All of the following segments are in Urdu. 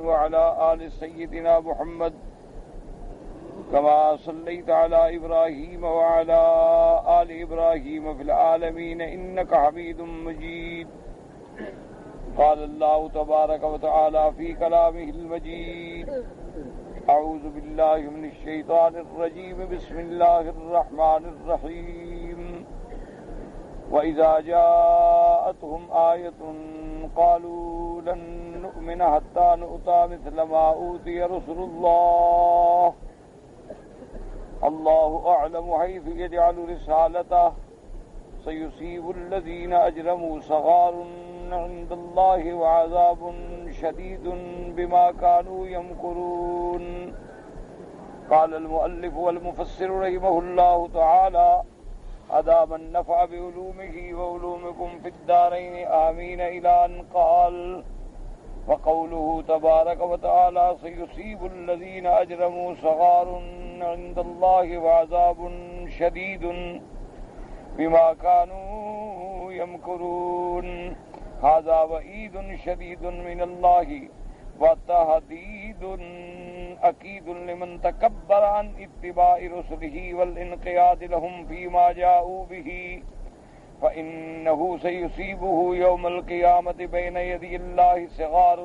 وعلى آل سيدنا محمد كما صليت على إبراهيم وعلى آل إبراهيم في العالمين إنك حميد مجيد. قال الله تبارك وتعالى في كلامه المجيد: أعوذ بالله من الشيطان الرجيم بسم الله الرحمن الرحيم. وإذا جاءتهم آية قالوا لن نؤمن حتى نؤتى مثل ما أوتي رسل الله الله أعلم حيث يجعل رسالته سيصيب الذين أجرموا صغار عند الله وعذاب شديد بما كانوا يمكرون. قال المؤلف والمفسر رحمه الله تعالى: أدام النفع بعلومه وعلومكم في الدارين آمين، إلى أن قال: وقوله تبارك وتعالى سيصيب الذين أجرموا صغار عند الله وعذاب شديد بما كانوا يمكرون. هذا وعيد شديد من الله وتهديد أكيد لمن تكبر عن اتباع رسله والانقياد لهم فيما جاءوا به، فإنه سيصيبه يوم القيامة بين يدي الله صغار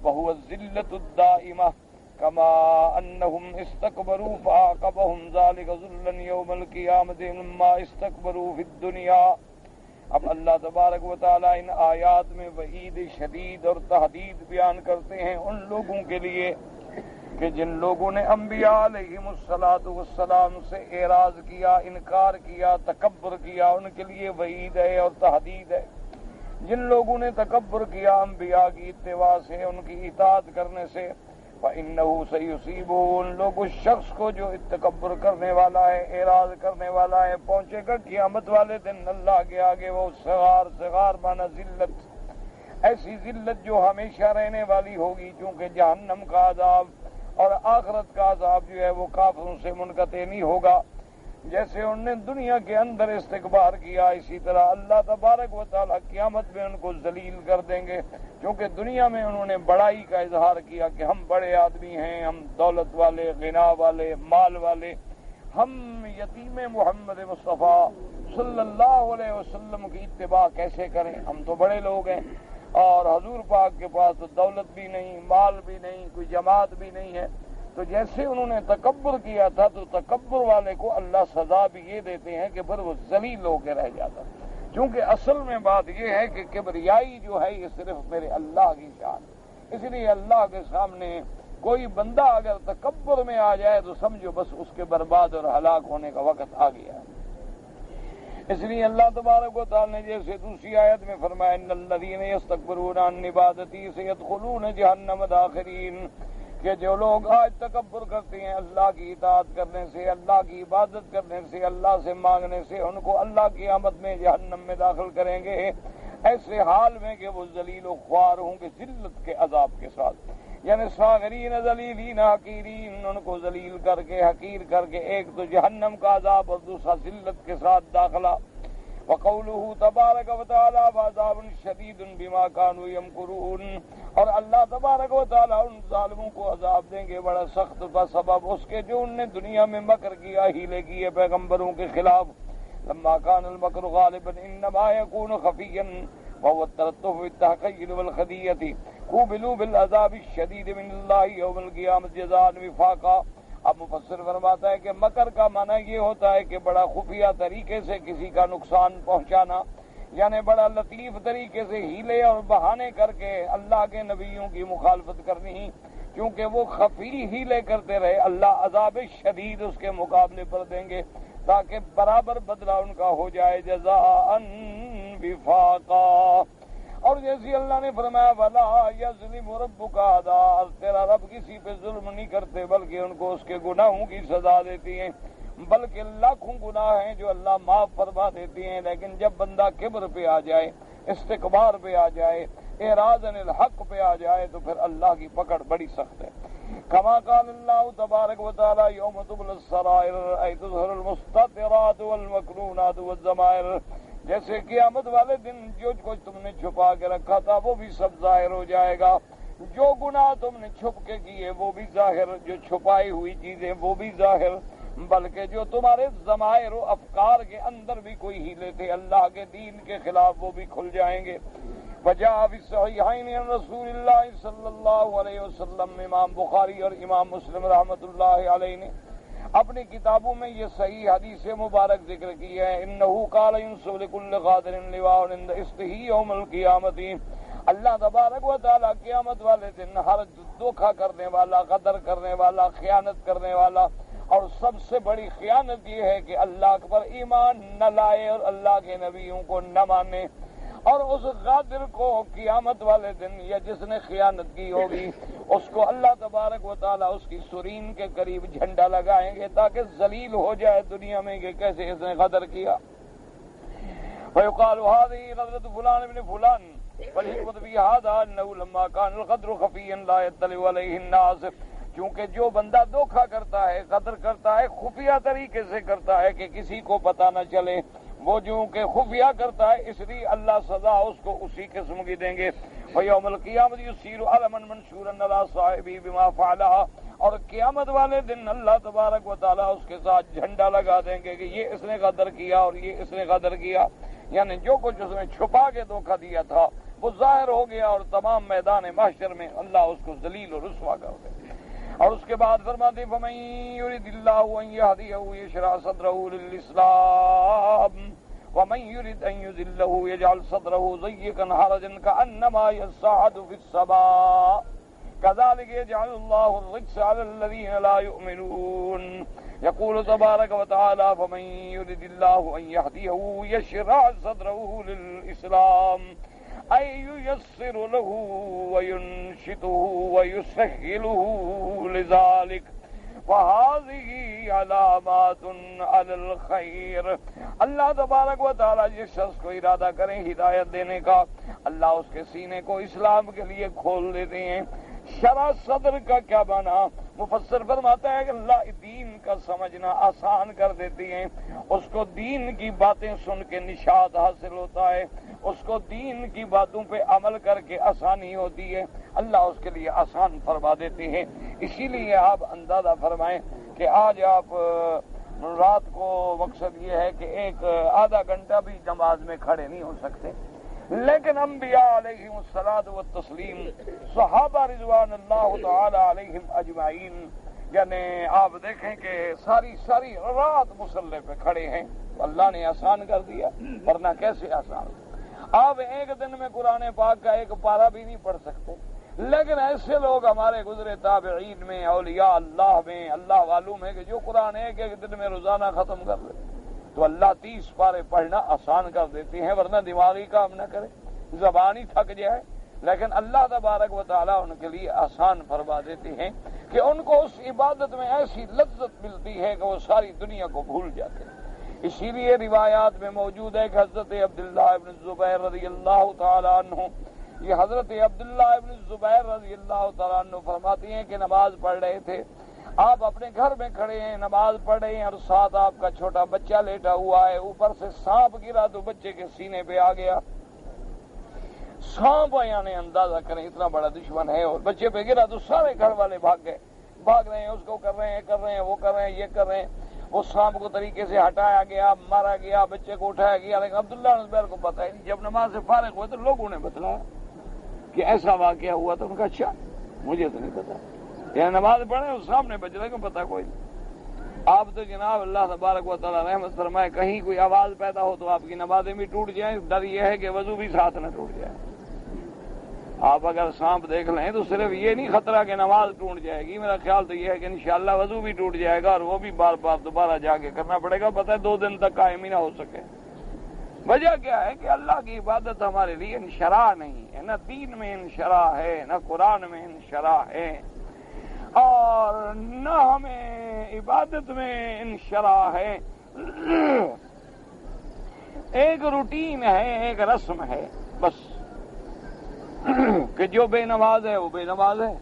وهو الذلة الدائمة، كما أنهم استكبروا فعاقبهم ذلك ذلا يوم القيامة مما استكبروا في الدنيا. اب اللہ تبارک و تعالیٰ ان آیات میں وعید شدید اور تحدید بیان کرتے ہیں ان لوگوں کے لیے کہ جن لوگوں نے انبیاء علیہم السلام سے اعراض کیا، انکار کیا، تکبر کیا، ان کے لیے وعید ہے اور تحدید ہے. جن لوگوں نے تکبر کیا انبیاء کی اتباع سے، ان کی اطاعت کرنے سے، فإنه سيصيبه، ان لوگ اس شخص کو جو تکبر کرنے والا ہے، اعراض کرنے والا ہے، پہنچے گا قیامت والے دن اللہ کے آگے وہ صغار مانا ذلت، ایسی ذلت جو ہمیشہ رہنے والی ہوگی، چونکہ جہنم کا عذاب اور آخرت کا عذاب جو ہے وہ کافروں سے منقطع نہیں ہوگا. جیسے انہوں نے دنیا کے اندر استکبار کیا، اسی طرح اللہ تبارک و تعالیٰ قیامت میں ان کو ذلیل کر دیں گے، کیونکہ دنیا میں انہوں نے بڑائی کا اظہار کیا کہ ہم بڑے آدمی ہیں، ہم دولت والے، غنا والے، مال والے، ہم یتیم محمد مصطفیٰ صلی اللہ علیہ وسلم کی اتباع کیسے کریں، ہم تو بڑے لوگ ہیں اور حضور پاک کے پاس تو دولت بھی نہیں، مال بھی نہیں، کوئی جماعت بھی نہیں ہے. تو جیسے انہوں نے تکبر کیا تھا تو تکبر والے کو اللہ سزا بھی یہ دیتے ہیں کہ پھر وہ ذلیل ہو کے رہ جاتا. چونکہ اصل میں بات یہ ہے کہ کبریائی جو ہے یہ صرف میرے اللہ کی شان ہے، اس لیے اللہ کے سامنے کوئی بندہ اگر تکبر میں آ جائے تو سمجھو بس اس کے برباد اور ہلاک ہونے کا وقت آ گیا ہے. اس لیے اللہ تبارک و تعالی نے جیسے دوسری آیت میں فرمایا: ان الذین یستکبرون عن عبادتی سیدخلون جہنم داخرین، کہ جو لوگ آج تکبر کرتے ہیں اللہ کی اطاعت کرنے سے، اللہ کی عبادت کرنے سے، اللہ سے مانگنے سے، ان کو اللہ قیامت میں جہنم میں داخل کریں گے، ایسے حال میں کہ وہ ذلیل و خوار ہوں گے ذلت کے عذاب کے ساتھ. یعنی صاغرین ذلیلین حقیرین، ان کو ذلیل کر کے، حقیر کر کے، ایک تو جہنم کا عذاب اور دوسرا ذلت کے ساتھ داخلہ. وقوله تبارک و تعالی وعذاب شدید بما كانوا يمكرون، اور اللہ تبارک و تعالی ان ظالموں کو عذاب دیں گے بڑا سخت کا سبب اس کے جو انہوں نے دنیا میں مکر کیا، ہیلے کیے پیغمبروں کے خلاف. لما كان المكر غالبا انما يكون خفيا وهو التلطف بالتحقيق والخدية قوبلوا بالعذاب الشديد من الله يوم القيامة جزاء وفاقا. اب مفسر فرماتا ہے کہ مکر کا معنی یہ ہوتا ہے کہ بڑا خفیہ طریقے سے کسی کا نقصان پہنچانا، یعنی بڑا لطیف طریقے سے ہیلے اور بہانے کر کے اللہ کے نبیوں کی مخالفت کرنی، کیونکہ وہ خفی ہیلے کرتے رہے، اللہ عذاب شدید اس کے مقابلے پر دیں گے تاکہ برابر بدلہ ان کا ہو جائے جزاء وفاقا. اور جیسے اللہ نے فرمایا وَلَا يَظْلِمُ رَبُّكَ أَحَدًا، تیرا رب کسی پہ ظلم نہیں کرتے بلکہ ان کو اس کے گناہوں کی سزا دیتی ہیں، بلکہ لاکھوں گناہ ہیں جو اللہ معاف فرما دیتی ہیں. لیکن جب بندہ کبر پہ آ جائے، استکبار پہ آ جائے، اعراض عن الحق پہ آ جائے تو پھر اللہ کی پکڑ بڑی سخت ہے. كما قال الله تبارك وتعالى يوم تبلى السرائر أي تظهر المستترات والمكنونات والضمائر، جیسے قیامت والے دن جو کچھ تم نے چھپا کے رکھا تھا وہ بھی سب ظاہر ہو جائے گا. جو گناہ تم نے چھپ کے کیے وہ بھی ظاہر، جو چھپائی ہوئی چیزیں وہ بھی ظاہر، بلکہ جو تمہارے ضمائر و افکار کے اندر بھی کوئی ہیلے تھے اللہ کے دین کے خلاف وہ بھی کھل جائیں گے۔ وجاء فی الصحیحین عن رسول اللہ صلی اللہ علیہ وسلم، امام بخاری اور امام مسلم رحمۃ اللہ علیہ نے اپنی کتابوں میں یہ صحیح حدیث مبارک ذکر کی ہے، انہ قال ينسب لكل قادر لواء عند استه یوم القیامت، اللہ تبارک و تعالیٰ قیامت والے دن ہر دھوکہ کرنے والا، غدر کرنے والا، خیانت کرنے والا، اور سب سے بڑی خیانت یہ ہے کہ اللہ پر ایمان نہ لائے اور اللہ کے نبیوں کو نہ مانے، اور اس غادر کو قیامت والے دن یا جس نے خیانت کی ہوگی اس کو اللہ تبارک و تعالیٰ اس کی سرین کے قریب جھنڈا لگائیں گے تاکہ ذلیل ہو جائے دنیا میں کہ کیسے اس نے غدر کیا۔ وَيُقَالُ هَذِهِ غَدْرَةُ فُلَانٍ بْنِ فُلَانٍ وَالْحِكْمَةُ فِي هَذَا أَنَّهُ لَمَّا كَانَ الْغَدْرُ خَفِيًّا لَا يَطَّلِعُ عَلَيْهِ النَّاسُ، چونکہ جو بندہ دھوکہ کرتا ہے، غدر کرتا ہے، خفیہ طریقے سے کرتا ہے کہ کسی کو پتہ نہ چلے، وہ جو کہ خفیہ کرتا ہے، اس لیے اللہ سزا اس کو اسی قسم کی دیں گے۔ وَيَوْمَ الْقِيَامَةِ يُصِيرُ عَلَمًا مَنْشُورًا عَلَىٰ صَاحِبِهِ بِمَا فَعَلَ، اور قیامت والے دن اللہ تبارک و تعالیٰ اس کے ساتھ جھنڈا لگا دیں گے کہ یہ اس نے غدر کیا اور یہ اس نے غدر کیا، یعنی جو کچھ اس نے چھپا کے دھوکہ دیا تھا وہ ظاہر ہو گیا، اور تمام میدان محشر میں اللہ اس کو ذلیل اور رسوا کر دے۔ اور اس کے بعد فرماتے فَمَن يُرِدِ اللَّهُ أَن يَهْدِيَهُ يَشْرَحْ صَدْرَهُ لِلْإِسْلَامِ وَمَن يُرِدْ أَن يُضِلَّهُ يَجْعَلْ صَدْرَهُ ضَيِّقًا حَرَجًا كَأَنَّمَا يَصَّعَّدُ فِي السَّمَاءِ كَذَلِكَ يَجْعَلُ اللَّهُ الرِّجْسَ عَلَى الَّذِينَ لَا يُؤْمِنُونَ يقول تبارك وتعالى فمن يرد الله أن يهديه يشرح صدره للإسلام أي ييسر له وينشطه ويسهله لذلك وهذه علامات على الخير۔ اللہ تبارک و تعالیٰ جس شخص کو ارادہ کریں ہدایت دینے کا، اللہ اس کے سینے کو اسلام کے لیے کھول دیتے ہیں۔ شرح صدر کا کیا معنی؟ مفسر فرماتا ہے کہ اللہ دین کا سمجھنا آسان کر دیتی ہیں، اس کو دین کی باتیں سن کے نشاط حاصل ہوتا ہے، اس کو دین کی باتوں پہ عمل کر کے آسانی ہوتی ہے، اللہ اس کے لیے آسان فرما دیتے ہیں۔ اسی لیے آپ اندازہ فرمائیں کہ آج آپ رات کو مقصد یہ ہے کہ ایک آدھا گھنٹہ بھی نماز میں کھڑے نہیں ہو سکتے، لیکن انبیاء علیہم الصلاۃ والتسلیم، صحابہ رضوان اللہ تعالی علیہم اجمعین، یعنی آپ دیکھیں کہ ساری رات مصلی پہ کھڑے ہیں، اللہ نے آسان کر دیا، ورنہ کیسے آسان؟ آپ ایک دن میں قرآن پاک کا ایک پارہ بھی نہیں پڑھ سکتے، لیکن ایسے لوگ ہمارے گزرے تابعین میں، اولیاء اللہ میں، اللہ والوں میں کہ جو قرآن ایک دن میں روزانہ ختم کر لے، تو اللہ 30 پارے پڑھنا آسان کر دیتے ہیں، ورنہ دماغی کام نہ کرے، زبان ہی تھک جائے، لیکن اللہ تبارک و تعالیٰ ان کے لیے آسان فرما دیتے ہیں کہ ان کو اس عبادت میں ایسی لذت ملتی ہے کہ وہ ساری دنیا کو بھول جاتے ہیں۔ اسی لیے روایات میں موجود ہے کہ حضرت عبداللہ ابن زبیر رضی اللہ تعالیٰ عنہ، یہ حضرت عبداللہ ابن زبیر رضی اللہ تعالیٰ عنہ فرماتے ہیں کہ نماز پڑھ رہے تھے، آپ اپنے گھر میں کھڑے ہیں، نماز پڑھ رہے ہیں، اور ساتھ آپ کا چھوٹا بچہ لیٹا ہوا ہے، اوپر سے سانپ گرا تو بچے کے سینے پہ آ گیا۔ سانپ یعنی اندازہ کریں اتنا بڑا دشمن ہے، اور بچے پہ گرا تو سارے گھر والے بھاگ رہے ہیں، اس کو کر رہے ہیں، وہ کر رہے ہیں، یہ کر رہے ہیں۔ وہ سانپ کو طریقے سے ہٹایا گیا، مارا گیا، بچے کو اٹھایا گیا، لیکن عبداللہ بن زبیر کو پتہ ہی نہیں۔ جب نماز سے فارغ ہوئے تو لوگوں نے بتلایا کہ ایسا واقعہ ہوا، تو ان کا اچھا مجھے تو نہیں پتا، یعنی نماز پڑھے اس سامنے بچ رہے کو پتا کوئی نہیں۔ آپ تو جناب اللہ تبارک و تعالیٰ رحمت فرمائے، کہیں کوئی آواز پیدا ہو تو آپ کی نمازیں بھی ٹوٹ جائیں، ڈر یہ ہے کہ وضو بھی ساتھ نہ ٹوٹ جائے۔ آپ اگر سانپ دیکھ لیں تو صرف یہ نہیں خطرہ کہ نماز ٹوٹ جائے گی، میرا خیال تو یہ ہے کہ انشاءاللہ وضو بھی ٹوٹ جائے گا، اور وہ بھی بار بار دوبارہ جا کے کرنا پڑے گا، پتہ ہے 2 دن تک قائم ہی نہ ہو سکے۔ وجہ کیا ہے کہ اللہ کی عبادت ہمارے لیے انشراح نہیں ہے، نہ دین میں انشراح ہے، نہ قرآن میں انشراح ہے، اور نہ ہمیں عبادت میں انشراح ہے۔ ایک روٹین ہے، ایک رسم ہے بس، کہ جو بے نماز ہے وہ بے نماز ہے،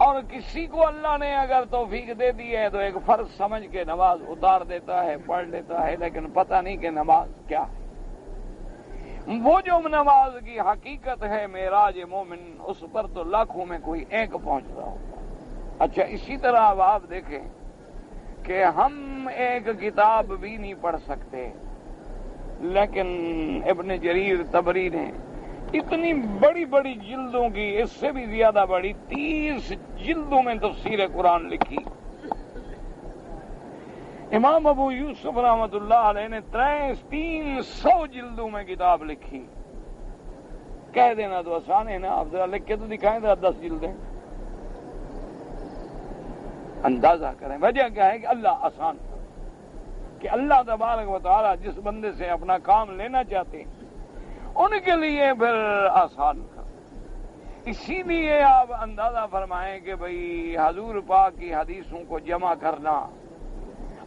اور کسی کو اللہ نے اگر توفیق دے دی ہے تو ایک فرض سمجھ کے نماز اتار دیتا ہے، پڑھ لیتا ہے، لیکن پتہ نہیں کہ نماز کیا ہے۔ وہ جو نماز کی حقیقت ہے معراج مومن، اس پر تو لاکھوں میں کوئی ایک پہنچ رہا ہوگا۔ اچھا، اسی طرح اب آپ دیکھیں کہ ہم ایک کتاب بھی نہیں پڑھ سکتے، لیکن ابن جریر طبری نے اتنی بڑی بڑی جلدوں کی، اس سے بھی زیادہ بڑی 30 جلدوں میں تفسیر قرآن لکھی۔ امام ابو یوسف رحمۃ اللہ علیہ نے 300 جلدوں میں کتاب لکھی۔ کہہ دینا تو آسان ہے نا، آپ ذرا لکھ کے تو دکھائیں ذرا 10 جلدیں، اندازہ کریں۔ وجہ کیا ہے کہ اللہ آسان کر، کہ اللہ تبارک و تعالی جس بندے سے اپنا کام لینا چاہتے ہیں ان کے لیے پھر آسان کر۔ اسی لیے آپ اندازہ فرمائیں کہ بھئی حضور پاک کی حدیثوں کو جمع کرنا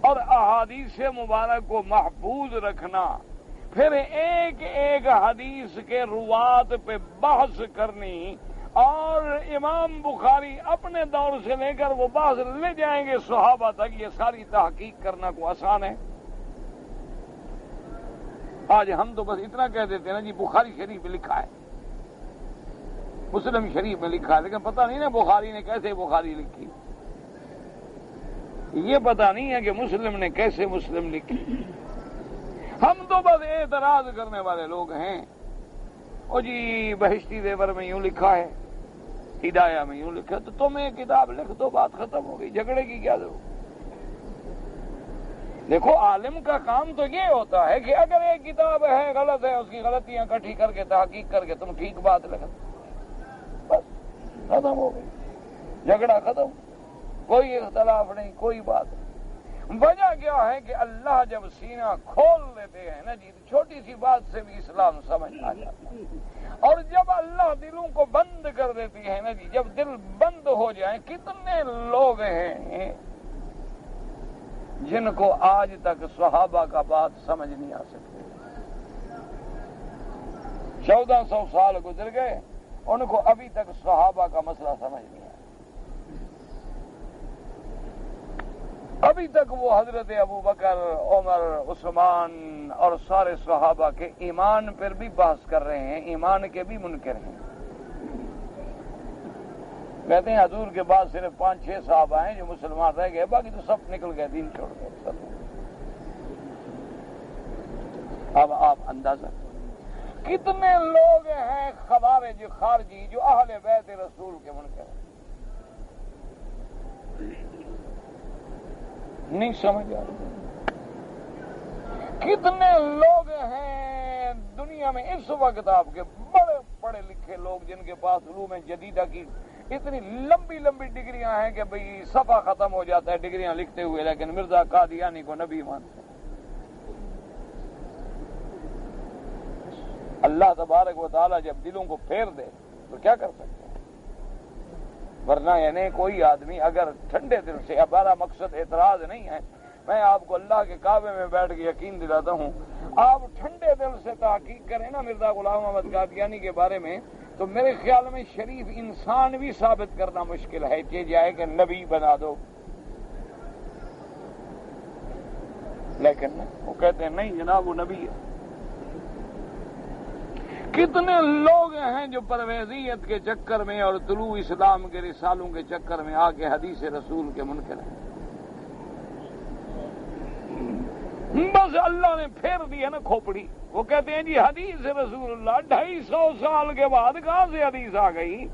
اور احادیث مبارک کو محفوظ رکھنا، پھر ایک ایک حدیث کے روات پہ بحث کرنی، اور امام بخاری اپنے دور سے لے کر وہ بحث لے جائیں گے صحابہ تک، یہ ساری تحقیق کرنا کو آسان ہے؟ آج ہم تو بس اتنا کہہ دیتے ہیں نا جی بخاری شریف میں لکھا ہے، مسلم شریف میں لکھا ہے، لیکن پتہ نہیں نا بخاری نے کیسے بخاری لکھی، یہ پتہ نہیں ہے کہ مسلم نے کیسے مسلم لکھی۔ ہم تو بس اعتراض کرنے والے لوگ ہیں، او جی بہشتی زیور میں یوں لکھا ہے، ہدایہ میں یوں لکھا، تو تم ایک کتاب لکھ دو، بات ختم ہو گئی، جھگڑے کی کیا ضرورت؟ دیکھو عالم کا کام تو یہ ہوتا ہے کہ اگر ایک کتاب ہے غلط ہے، اس کی غلطیاں اکٹھی کر کے تحقیق کر کے تم ٹھیک بات لکھ دو، بس ختم ہو گئی، جھگڑا ختم، کوئی اختلاف نہیں، کوئی بات نہیں۔ وجہ کیا ہے کہ اللہ جب سینہ کھول دیتے ہیں نا جی، چھوٹی سی بات سے بھی اسلام سمجھ آ جاتا ہے، اور جب اللہ دلوں کو بند کر دیتی ہے نا جی، جب دل بند ہو جائیں، کتنے لوگ ہیں جن کو آج تک صحابہ کا بات سمجھ نہیں آ سکتی، 1400 سال گزر گئے، ان کو ابھی تک صحابہ کا مسئلہ سمجھ نہیں آیا، ابھی تک وہ حضرت ابو بکر، عمر، عثمان اور سارے صحابہ کے ایمان پر بھی بحث کر رہے ہیں، ایمان کے بھی منکر ہیں۔ کہتے ہیں حضور کے بعد صرف 5-6 صحابہ ہیں جو مسلمان رہ گئے، باقی تو سب نکل گئے، دین چھوڑ گئے سب۔ اب آپ اندازہ کریں کتنے لوگ ہیں خوارج خارجی جو اہل بیت رسول کے منکر ہیں، نہیں سمجھ آ رہا۔ کتنے لوگ ہیں دنیا میں اس وقت آپ کے بڑے پڑھے لکھے لوگ جن کے پاس علوم جدیدہ کی اتنی لمبی لمبی ڈگریاں ہیں کہ بھئی صفحہ ختم ہو جاتا ہے ڈگریاں لکھتے ہوئے، لیکن مرزا قادیانی کو نبی مانتے ہیں۔ اللہ تبارک و تعالی جب دلوں کو پھیر دے تو کیا کر سکتے ہیں؟ ورنہ یعنی کوئی آدمی اگر ٹھنڈے دل سے، ہمارا مقصد اعتراض نہیں ہے، میں آپ کو اللہ کے کعبے میں بیٹھ کے یقین دلاتا ہوں، آپ ٹھنڈے دل سے تحقیق کریں نا مرزا غلام احمد قادیانی کے بارے میں، تو میرے خیال میں شریف انسان بھی ثابت کرنا مشکل ہے کہ جائے کہ نبی بنا دو، لیکن وہ کہتے ہیں نہیں جناب وہ نبی ہے۔ کتنے لوگ ہیں جو پرویزیت کے چکر میں اور طلوع اسلام کے رسالوں کے چکر میں آ کے حدیث رسول کے منکر ہیں۔ بس اللہ نے پھیر دی ہے نا کھوپڑی، وہ کہتے ہیں جی حدیث رسول اللہ 250 سال کے بعد کہاں سے حدیث آ گئی؟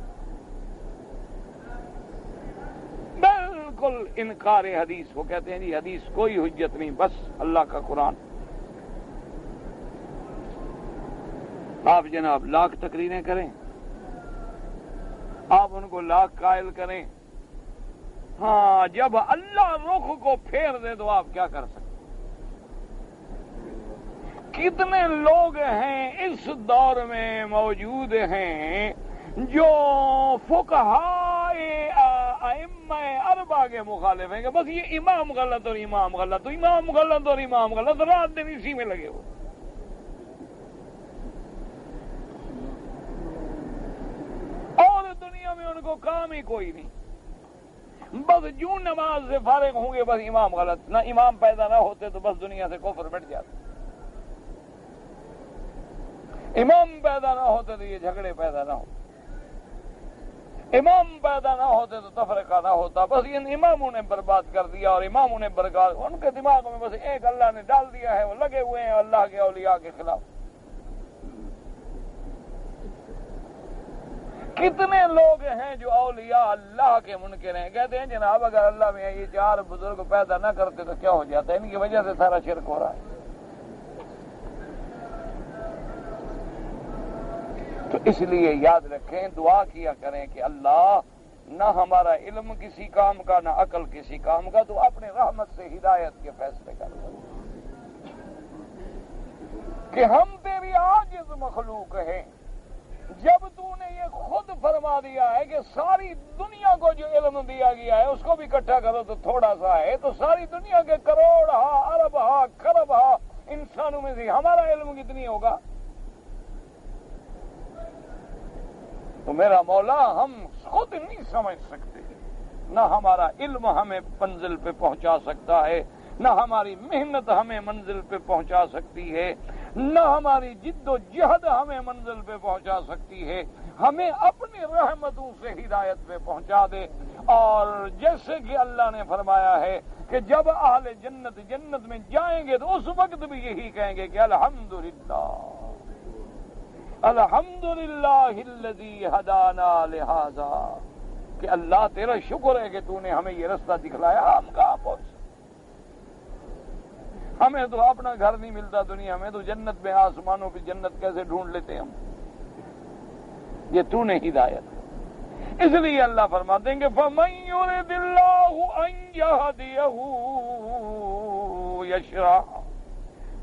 بالکل انکار حدیث، وہ کہتے ہیں جی حدیث کوئی حجت نہیں، بس اللہ کا قرآن۔ آپ جناب لاکھ تقریریں کریں، آپ ان کو لاکھ قائل کریں، ہاں جب اللہ رخ کو پھیر دے تو آپ کیا کر سکتے؟ کتنے لوگ ہیں اس دور میں موجود ہیں جو فقہائے ائمہ اربعہ کے مخالف ہیں کہ بس یہ امام غلط اور امام غلط، امام غلط اور امام غلط، رات دن اسی میں لگے ہوئے۔ اور دنیا میں ان کو کام ہی کوئی نہیں، بس جو نماز سے فارغ ہوں گے بس امام غلط، نہ امام پیدا نہ ہوتے تو بس دنیا سے کفر مٹ جاتا۔ امام پیدا نہ ہوتے تو یہ جھگڑے پیدا نہ ہوتے، امام پیدا نہ ہوتے تو تفرقہ نہ ہوتا. بس ان اماموں نے برباد کر دیا، اور اماموں نے برباد، ان کے دماغ میں بس ایک اللہ نے ڈال دیا ہے، وہ لگے ہوئے ہیں اللہ کے اولیاء کے خلاف. کتنے لوگ ہیں جو اولیاء اللہ کے منکر ہیں، کہتے ہیں جناب اگر اللہ میں یہ 4 بزرگ پیدا نہ کرتے تو کیا ہو جاتا ہے، ان کی وجہ سے سارا شرک ہو رہا ہے. تو اس لیے یاد رکھیں، دعا کیا کریں کہ اللہ نہ ہمارا علم کسی کام کا، نہ عقل کسی کام کا، تو اپنے رحمت سے ہدایت کے فیصلے کر کہ ہم تیری عاجز مخلوق ہیں. جب تو نے یہ خود فرما دیا ہے کہ ساری دنیا کو جو علم دیا گیا ہے اس کو بھی اکٹھا کرو تو تھوڑا سا ہے، تو ساری دنیا کے کروڑ ارب خرب انسانوں میں سے ہمارا علم کتنی ہوگا؟ تو میرا مولا ہم خود نہیں سمجھ سکتے، نہ ہمارا علم ہمیں منزل پہ پہنچا سکتا ہے، نہ ہماری محنت ہمیں منزل پہ پہنچا سکتی ہے، نہ ہماری جد و جہد ہمیں منزل پہ پہنچا سکتی ہے. ہمیں اپنی رحمتوں سے ہدایت پہ پہنچا دے. اور جیسے کہ اللہ نے فرمایا ہے کہ جب اہل جنت جنت میں جائیں گے تو اس وقت بھی یہی کہیں گے کہ الحمدللہ الذی ہدانا لہذا، کہ اللہ تیرا شکر ہے کہ تو نے ہمیں یہ رستہ دکھلایا. ہم کہاں پہنچ، ہمیں تو اپنا گھر نہیں ملتا دنیا میں، تو جنت میں آسمانوں پہ جنت کیسے ڈھونڈ لیتے ہم؟ یہ تو نے ہدایت. اس لیے اللہ فرماتے ہیں کہ فَمَن يُرِدِ اللَّهُ أَن يَهْدِيَهُ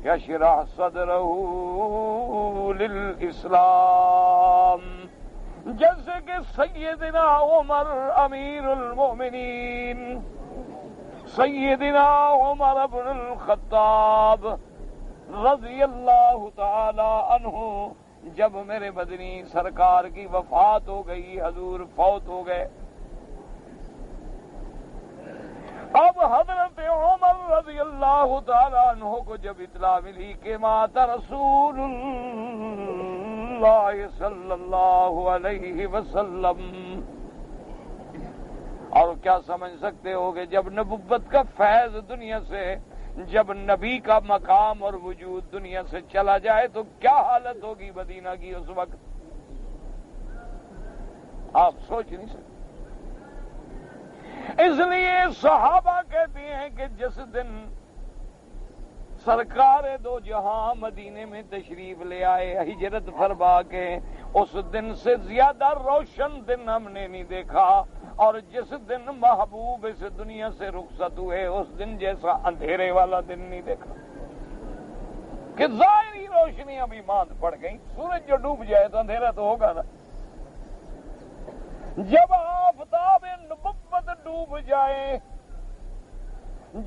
يَشْرَحْ صَدْرَهُ لِلْإِسْلَامِ. جیسے کہ سیدنا عمر امیر المؤمنین، سیدنا عمر بن الخطاب رضی اللہ تعالی عنہ، جب میرے مدنی سرکار کی وفات ہو گئی، حضور فوت ہو گئے، اب حضرت عمر رضی اللہ تعالی عنہ کو جب اطلاع ملی کہ مات رسول اللہ صلی اللہ علیہ وسلم، اور کیا سمجھ سکتے ہو کہ جب نبوت کا فیض دنیا سے، جب نبی کا مقام اور وجود دنیا سے چلا جائے تو کیا حالت ہوگی مدینہ کی اس وقت، آپ سوچ نہیں سکتے. اس لیے صحابہ کہتے ہیں کہ جس دن سرکار دو جہاں مدینے میں تشریف لے آئے ہجرت فرما کے، اس دن سے زیادہ روشن دن ہم نے نہیں دیکھا، اور جس دن محبوب اس دنیا سے رخصت ہوئے اس دن جیسا اندھیرے والا دن نہیں دیکھا کہ ظاہری روشنی ابھی ماند پڑ گئی. سورج جو ڈوب جائے تو اندھیرا تو ہوگا نا. جب آفتاب نبوت ڈوب جائے،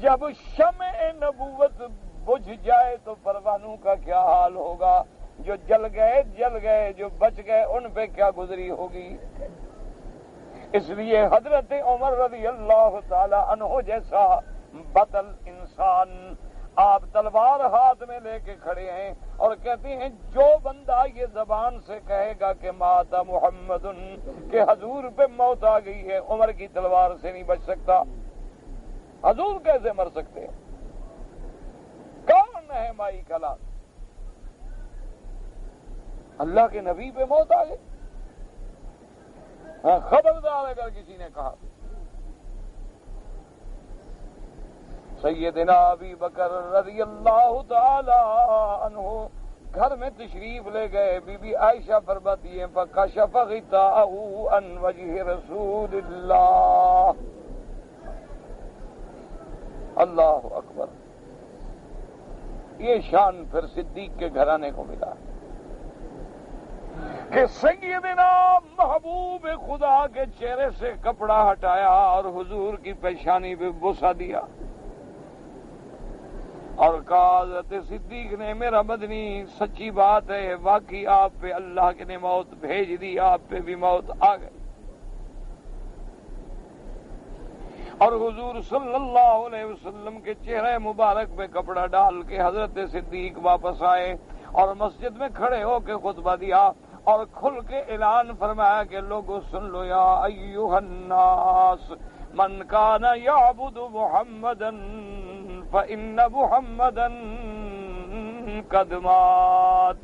جب شمع نبوت بجھ جائے تو پروانوں کا کیا حال ہوگا؟ جو جل گئے، جو بچ گئے ان پہ کیا گزری ہوگی. اس لیے حضرت عمر رضی اللہ تعالی عنہ جیسا بطل انسان، آپ تلوار ہاتھ میں لے کے کھڑے ہیں اور کہتے ہیں جو بندہ یہ زبان سے کہے گا کہ مات محمد، کہ حضور پہ موت آ گئی ہے، عمر کی تلوار سے نہیں بچ سکتا. حضور کیسے مر سکتے ہیں؟ کون ہے مائی کلام؟ اللہ کے نبی پہ موت آ گئی. خبردار اگر کسی نے کہا. سیدنا ابی بکر رضی اللہ تعالی عنہ گھر میں تشریف لے گئے، بی بی عائشہ فرماتی ہیں فکشف غطاءه عن وجه رسول اللہ. اللہ اکبر. یہ شان پھر صدیق کے گھرانے کو ملا کہ سیدنا محبوب خدا کے چہرے سے کپڑا ہٹایا اور حضور کی پیشانی پہ بوسہ دیا اور کہا حضرت صدیق نے میرا مدنی سچی بات ہے، واقعی آپ پہ اللہ نے موت بھیج دی، آپ پہ بھی موت آ گئی. اور حضور صلی اللہ علیہ وسلم کے چہرے مبارک پہ کپڑا ڈال کے حضرت صدیق واپس آئے اور مسجد میں کھڑے ہو کے خطبہ دیا اور کھل کے اعلان فرمایا کہ لوگوں سن لو، یا ایھا الناس من کان یعبد محمدا فإن محمدا قد مات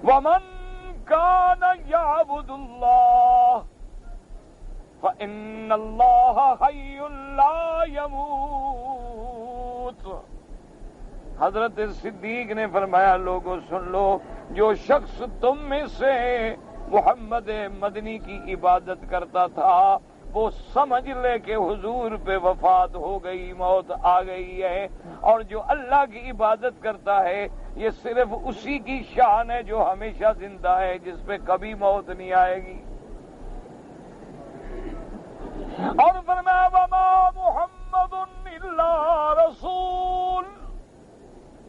ومن کان یعبد اللہ فإن اللہ حی لا یموت۔ حضرت صدیق نے فرمایا لوگوں سن لو، جو شخص تم میں سے محمد مدنی کی عبادت کرتا تھا وہ سمجھ لے کہ حضور پہ وفات ہو گئی، موت آ گئی ہے، اور جو اللہ کی عبادت کرتا ہے یہ صرف اسی کی شان ہے جو ہمیشہ زندہ ہے، جس پہ کبھی موت نہیں آئے گی۔ اور فرمایا وما محمد الا رسول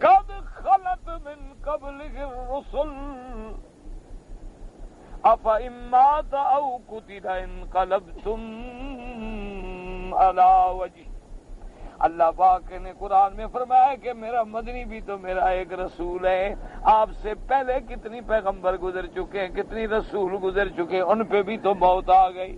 قد خلت من قبلہ الرسل افإن مات او قتل انقلبتم علی وجہ۔ اللہ پاک نے قرآن میں فرمایا کہ میرا مدنی بھی تو میرا ایک رسول ہے، آپ سے پہلے کتنی پیغمبر گزر چکے ہیں، کتنی رسول گزر چکے، ان پہ بھی تو موت آ گئی۔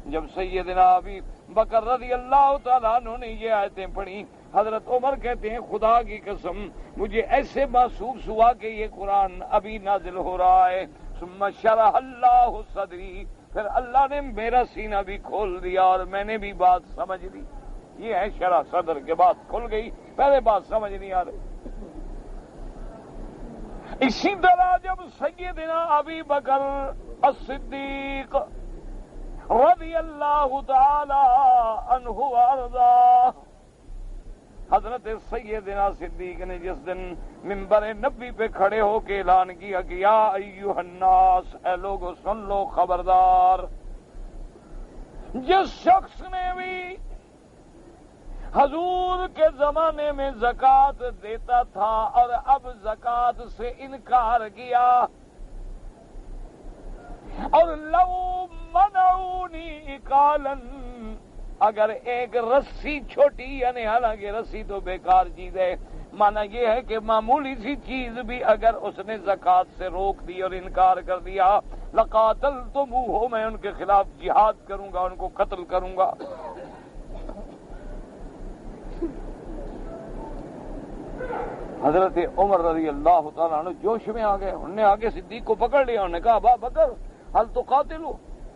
جب سیدنا ابی بکر رضی اللہ تعالیٰ عنہ نے یہ آیتیں پڑھی، حضرت عمر کہتے ہیں خدا کی قسم مجھے ایسے محسوس ہوا کہ یہ قرآن ابھی نازل ہو رہا ہے۔ ثم شرح اللہ صدری، پھر اللہ نے میرا سینہ بھی کھول دیا اور میں نے بھی بات سمجھ لی۔ یہ ہے شرح صدر کے بعد کھل گئی، پہلے بات سمجھ نہیں آ رہی۔ اسی طرح جب سیدنا ابی بکر الصدیق رضی اللہ تعالی عنہ وارضاہ، حضرت سیدنا صدیق نے جس دن منبر نبی پہ کھڑے ہو کے اعلان کیا کہ یا ایھا الناس، اے لوگو سن لو خبردار، جس شخص نے بھی حضور کے زمانے میں زکوٰۃ دیتا تھا اور اب زکوٰۃ سے انکار کیا، اور لو منعونی اقالا، اگر ایک رسی چھوٹی، یعنی حالانکہ رسی تو بیکار چیز ہے، مانا یہ ہے کہ معمولی سی چیز بھی اگر اس نے زکوٰۃ سے روک دی اور انکار کر دیا، لقاتلتموہ، میں ان کے خلاف جہاد کروں گا، ان کو قتل کروں گا۔ حضرت عمر رضی اللہ تعالیٰ عنہ جوش میں آ گئے، انہوں نے آگے صدیق کو پکڑ لیا، انہوں نے کہا ابا بکر حل تقاتلوا،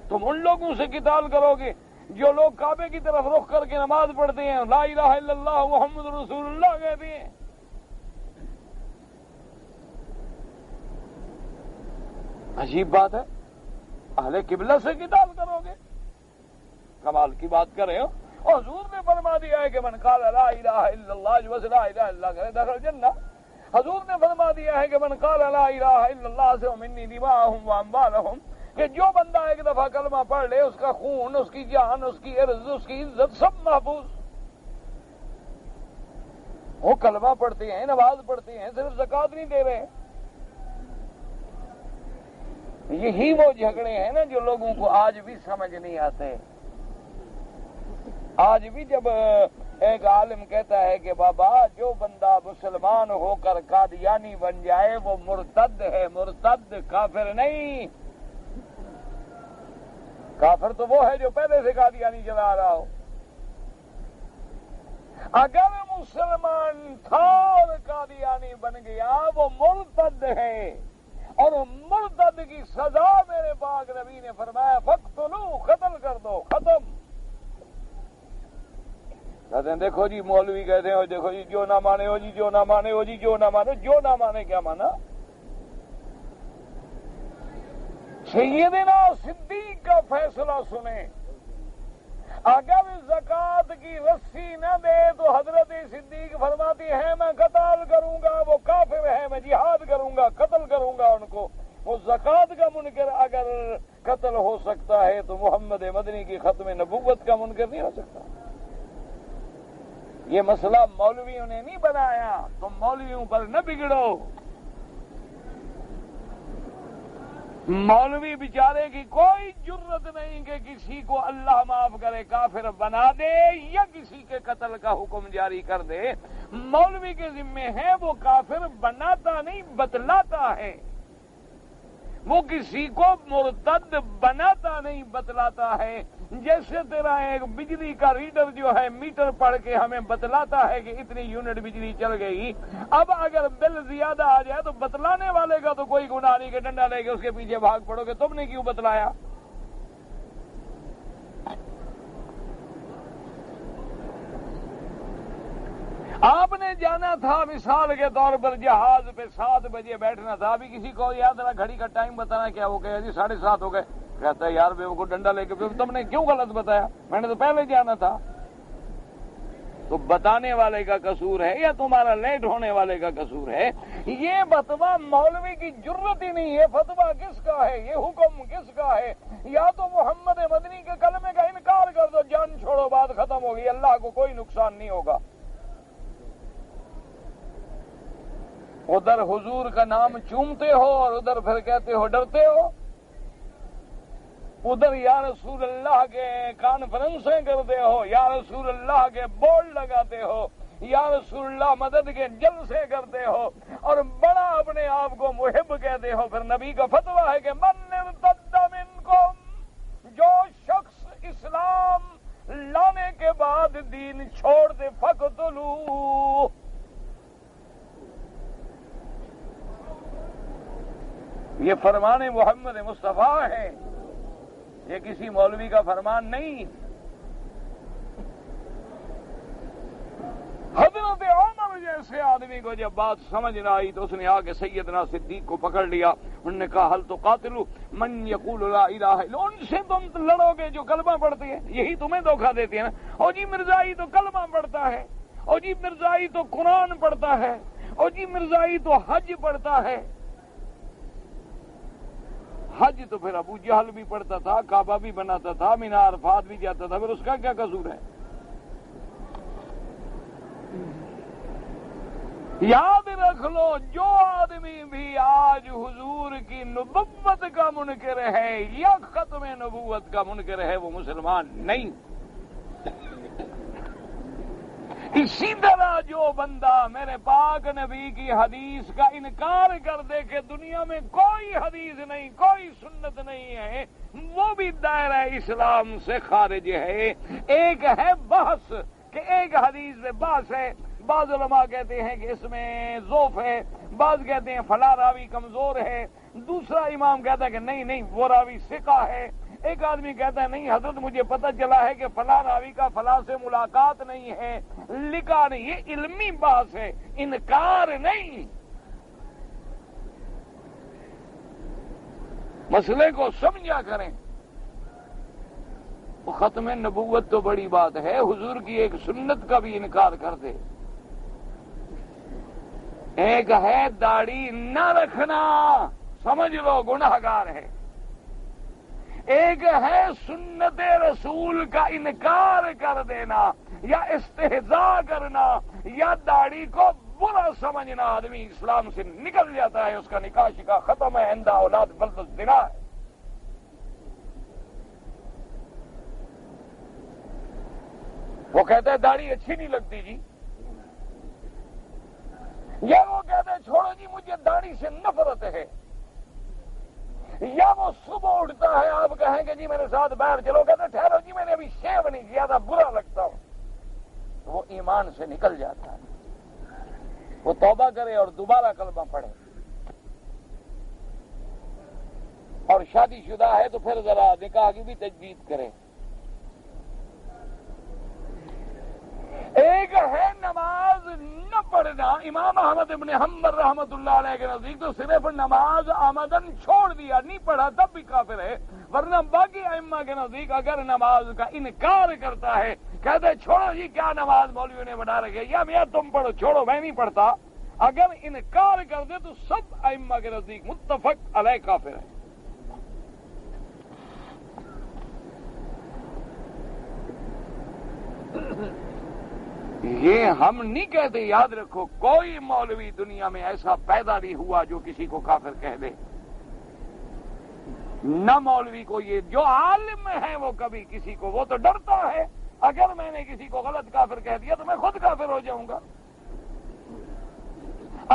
تم ان لوگوں سے قتال کرو گے جو لوگ کعبے کی طرف رخ کر کے نماز پڑھتے ہیں، لا الہ الا اللہ محمد رسول اللہ کہتے ہیں۔ عجیب بات ہے، اہل قبلہ سے قتال کرو گے، کمال کی بات کر رہے ہو۔ اور حضور نے فرما دیا ہے کہ من قال لا الہ الا اللہ، جو بس لا الہ الا اللہ کرے دخل جنہ۔ حضور نے فرما دیا ہے کہ من قال لا الہ الا اللہ سے منی دماءہم واموالہم، کہ جو بندہ ایک دفعہ کلمہ پڑھ لے اس کا خون، اس کی جان، اس کی عرض، اس کی عزت سب محفوظ۔ وہ کلمہ پڑھتے ہیں، نماز پڑھتے ہیں، صرف زکوٰۃ نہیں دے رہے۔ یہی وہ جھگڑے ہیں نا جو لوگوں کو آج بھی سمجھ نہیں آتے۔ آج بھی جب ایک عالم کہتا ہے کہ بابا جو بندہ مسلمان ہو کر قادیانی بن جائے وہ مرتد ہے، مرتد کافر نہیں، کافر تو وہ ہے جو پہلے سے قادیانی چلا رہا ہو۔ اگر مسلمان تھا اور قادیانی بن گیا وہ مرتد ہے، اور مرتد کی سزا میرے پاک نبی نے فرمایا فقتلوا، قتل کر دو، ختم۔ کہتے ہیں دیکھو جی مولوی کہتے ہیں دیکھو جی جو نہ مانے ہو جی، جو نہ مانے ہو جی، جو نہ مانے، جو نہ مانے کیا مانا؟ سیدنا صدیق کا فیصلہ سنیں، اگر زکوٰۃ کی رسی نہ دے تو حضرت صدیق فرماتی ہیں میں قتال کروں گا، وہ کافر ہے، میں جہاد کروں گا، قتل کروں گا ان کو۔ وہ زکوٰۃ کا منکر اگر قتل ہو سکتا ہے تو محمد مدنی کی ختم نبوت کا منکر نہیں ہو سکتا۔ یہ مسئلہ مولویوں نے نہیں بنایا، تم مولویوں پر نہ بگڑو۔ مولوی بیچارے کی کوئی جرت نہیں کہ کسی کو اللہ معاف کرے کافر بنا دے یا کسی کے قتل کا حکم جاری کر دے. مولوی کے ذمے ہے وہ کافر بناتا نہیں بتلاتا ہے. وہ کسی کو مرتد بناتا نہیں بتلاتا ہے. جیسے تیرا ایک بجلی کا ریڈر جو ہے میٹر پڑھ کے ہمیں بتلاتا ہے کہ اتنی یونٹ بجلی چل گئی. اب اگر بل زیادہ آ جائے تو بتلانے والے کا تو کوئی گناہ نہیں کہ ڈنڈا لے کے اس کے پیچھے بھاگ پڑو گے تم نے کیوں بتلایا. آپ نے جانا تھا مثال کے طور پر جہاز پہ 7 بجے بیٹھنا تھا. ابھی کسی کو یاد رہا گھڑی کا ٹائم بتانا کیا ہو گیا جی 7:30 ہو گئے. کہتا ہے یار بے وہ کو ڈنڈا لے کے تم نے کیوں غلط بتایا, میں نے تو پہلے جانا تھا. تو بتانے والے کا قصور ہے یا تمہارا لیٹ ہونے والے کا قصور ہے؟ یہ فتویٰ مولوی کی جرت ہی نہیں ہے. فتویٰ کس کا ہے, یہ حکم کس کا ہے؟ یا تو محمد مدنی کے کلمے کا انکار کر دو, جان چھوڑو, بات ختم ہوگی, اللہ کو کوئی نقصان نہیں ہوگا. ادھر حضور کا نام چومتے ہو اور ادھر پھر کہتے ہو ڈرتے ہو. ادھر یا رسول اللہ کے کانفرنسیں کرتے ہو, یا رسول اللہ کے بورڈ لگاتے ہو, یا رسول اللہ مدد کے جلسے کرتے ہو اور بڑا اپنے آپ کو محب کہتے ہو. پھر نبی کا فتویٰ ہے کہ من ارتد منکم, جو شخص اسلام لانے کے بعد دین چھوڑ دے فقتلوہ. یہ فرمان محمد مصطفیٰ ہے, یہ کسی مولوی کا فرمان نہیں. حضرت عمر جیسے آدمی کو جب بات سمجھ نہ آئی تو اس نے آ کے سیدنا صدیق کو پکڑ لیا. انہوں نے کہا حل تو قاتلو من یقول لا الہ الا, ان سے تم لڑو گے جو کلمہ پڑھتے ہیں, یہی تمہیں دھوکہ دیتے ہیں نا. او جی مرزائی تو کلمہ پڑھتا ہے, او جی مرزائی تو قرآن پڑھتا ہے, او جی مرزائی تو حج پڑھتا ہے. حج تو پھر ابو جہل بھی پڑھتا تھا, کعبہ بھی بناتا تھا, مینا عرفات بھی جاتا تھا, پھر اس کا کیا قصور ہے؟ یاد رکھ لو, جو آدمی بھی آج حضور کی نبوت کا منکر ہے یا ختم نبوت کا منکر ہے وہ مسلمان نہیں. اسی طرح جو بندہ میرے پاک نبی کی حدیث کا انکار کر دے کہ دنیا میں کوئی حدیث نہیں, کوئی سنت نہیں ہے, وہ بھی دائرہ اسلام سے خارج ہے. ایک ہے بحث کہ ایک حدیث میں بحث ہے, بعض علماء کہتے ہیں کہ اس میں ضعف ہے, بعض کہتے ہیں فلاں راوی کمزور ہے, دوسرا امام کہتا ہے کہ نہیں وہ راوی ثقہ ہے. ایک آدمی کہتا ہے نہیں حضرت مجھے پتہ چلا ہے کہ فلاں راوی کا فلاں سے ملاقات نہیں ہے, لکھا نہیں. یہ علمی بحث ہے, انکار نہیں. مسئلے کو سمجھا کریں. ختم نبوت تو بڑی بات ہے, حضور کی ایک سنت کا بھی انکار کر دے. ایک ہے داڑھی نہ رکھنا, سمجھ لو گناہگار ہے. ایک ہے سنت رسول کا انکار کر دینا یا استہزاء کرنا یا داڑھی کو برا سمجھنا. آدمی اسلام سے نکل جاتا ہے, اس کا نکاح شکا ختم ہے, اندھا اولاد بلد زنا ہے. وہ کہتا ہے داڑھی اچھی نہیں لگتی جی, یا وہ کہتے ہیں چھوڑو جی مجھے داڑھی سے نفرت ہے, یا وہ صبح اٹھتا ہے آپ کہیں کہ جی میرے ساتھ باہر چلو, کہتے ٹھہرو جی میں نے ابھی شیو نہیں کیا تھا, برا لگتا ہوں. وہ ایمان سے نکل جاتا ہے. وہ توبہ کرے اور دوبارہ کلمہ پڑھے, اور شادی شدہ ہے تو پھر ذرا نکاح کی بھی تجدید کرے. ایک ہے نماز نہ پڑھنا. امام احمد ابن حنبل رحمت اللہ علیہ کے نزدیک تو صرف نماز آمدن چھوڑ دیا, نہیں پڑھا تب بھی کافر ہے, ورنہ باقی ائمہ کے نزدیک اگر نماز کا انکار کرتا ہے, کہتے چھوڑو جی کیا نماز مولویوں نے بنا رکھی ہے, یا میاں تم پڑھو, چھوڑو میں نہیں پڑھتا, اگر انکار کر دے تو سب ائمہ کے نزدیک متفق علیہ کافر ہے. یہ ہم نہیں کہتے, یاد رکھو کوئی مولوی دنیا میں ایسا پیدا نہیں ہوا جو کسی کو کافر کہہ دے. نہ مولوی کو یہ، جو عالم ہے وہ کبھی کسی کو، وہ تو ڈرتا ہے اگر میں نے کسی کو غلط کافر کہہ دیا تو میں خود کافر ہو جاؤں گا،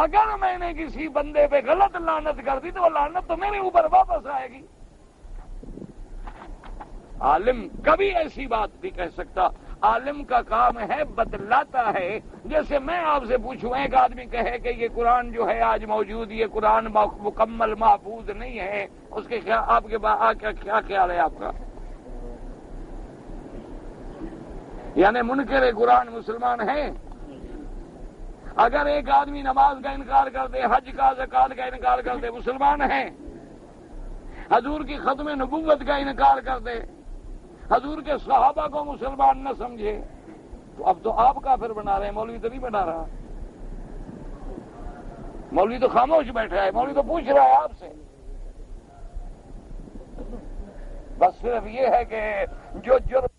اگر میں نے کسی بندے پہ غلط لعنت کر دی تو وہ لعنت تو میرے اوپر واپس آئے گی۔ عالم کبھی ایسی بات نہیں کہہ سکتا، عالم کا کام ہے بتلاتا ہے۔ جیسے میں آپ سے پوچھوں، ایک آدمی کہے کہ یہ قرآن جو ہے آج موجود، یہ قرآن مکمل محفوظ نہیں ہے، اس کے آپ کے کیا خیال ہے آپ کا؟ یعنی منکر قرآن مسلمان ہے؟ اگر ایک آدمی نماز کا انکار کر دے، حج کا، زکات کا انکار کر دے، مسلمان ہے؟ حضور کی ختم نبوت کا انکار کر دے، حضور کے صحابہ کو مسلمان نہ سمجھے، تو اب تو آپ کافر بنا رہے ہیں، مولوی تو نہیں بنا رہا۔ مولوی تو خاموش بیٹھا ہے، مولوی تو پوچھ رہا ہے آپ سے۔ بس صرف یہ ہے کہ جو جرم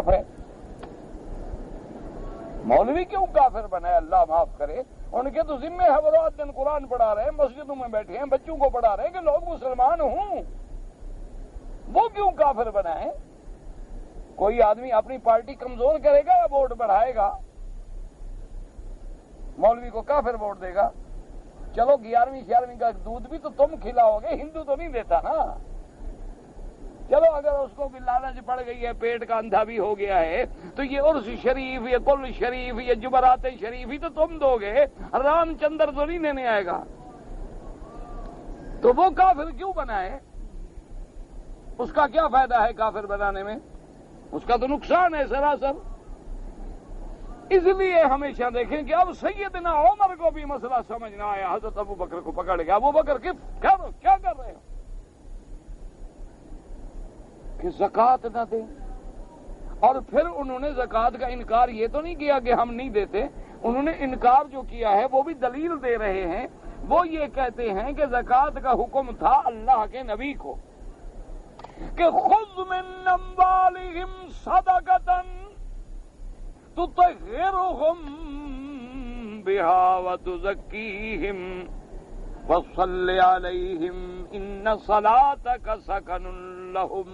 ہے، مولوی کیوں کافر بنا ہے؟ اللہ معاف کرے، ان کے تو ذمہ ہے، وہ رات دن قرآن پڑھا رہے ہیں، مسجدوں میں بیٹھے ہیں، بچوں کو پڑھا رہے ہیں کہ لوگ مسلمان ہوں، وہ کیوں کافر بنائیں؟ کوئی آدمی اپنی پارٹی کمزور کرے گا یا ووٹ بڑھائے گا؟ مولوی کو کافر ووٹ دے گا؟ چلو 11ویں 11ویں کا دودھ بھی تو تم کھلاؤ گے، ہندو تو نہیں دیتا نا۔ چلو اگر اس کو بھی لالچ پڑ گئی ہے، پیٹ کا اندھا بھی ہو گیا ہے، تو یہ عرس شریف، یہ کل شریف، یہ جمعرات شریف ہی تو تم دو گے، رام چندر تو نہیں دینے آئے گا۔ تو وہ کافر کیوں بنائے؟ اس کا کیا فائدہ ہے کافر بنانے میں؟ اس کا تو نقصان ہے سراسر۔ اس لیے ہمیشہ دیکھیں کہ اب سیدنا عمر کو بھی مسئلہ سمجھ نہ آیا، حضرت ابو بکر کو پکڑ گیا۔ ابو بکر کیا کر رہے ہو کہ زکوٰۃ نہ دیں؟ اور پھر انہوں نے زکوٰۃ کا انکار یہ تو نہیں کیا کہ ہم نہیں دیتے، انہوں نے انکار جو کیا ہے وہ بھی دلیل دے رہے ہیں۔ وہ یہ کہتے ہیں کہ زکوٰۃ کا حکم تھا اللہ کے نبی کو کہ خذ من اموالہم صدقۃ تطہرہم بہا وتزکیہم وصل علیہم ان صلاتک سکن لہم۔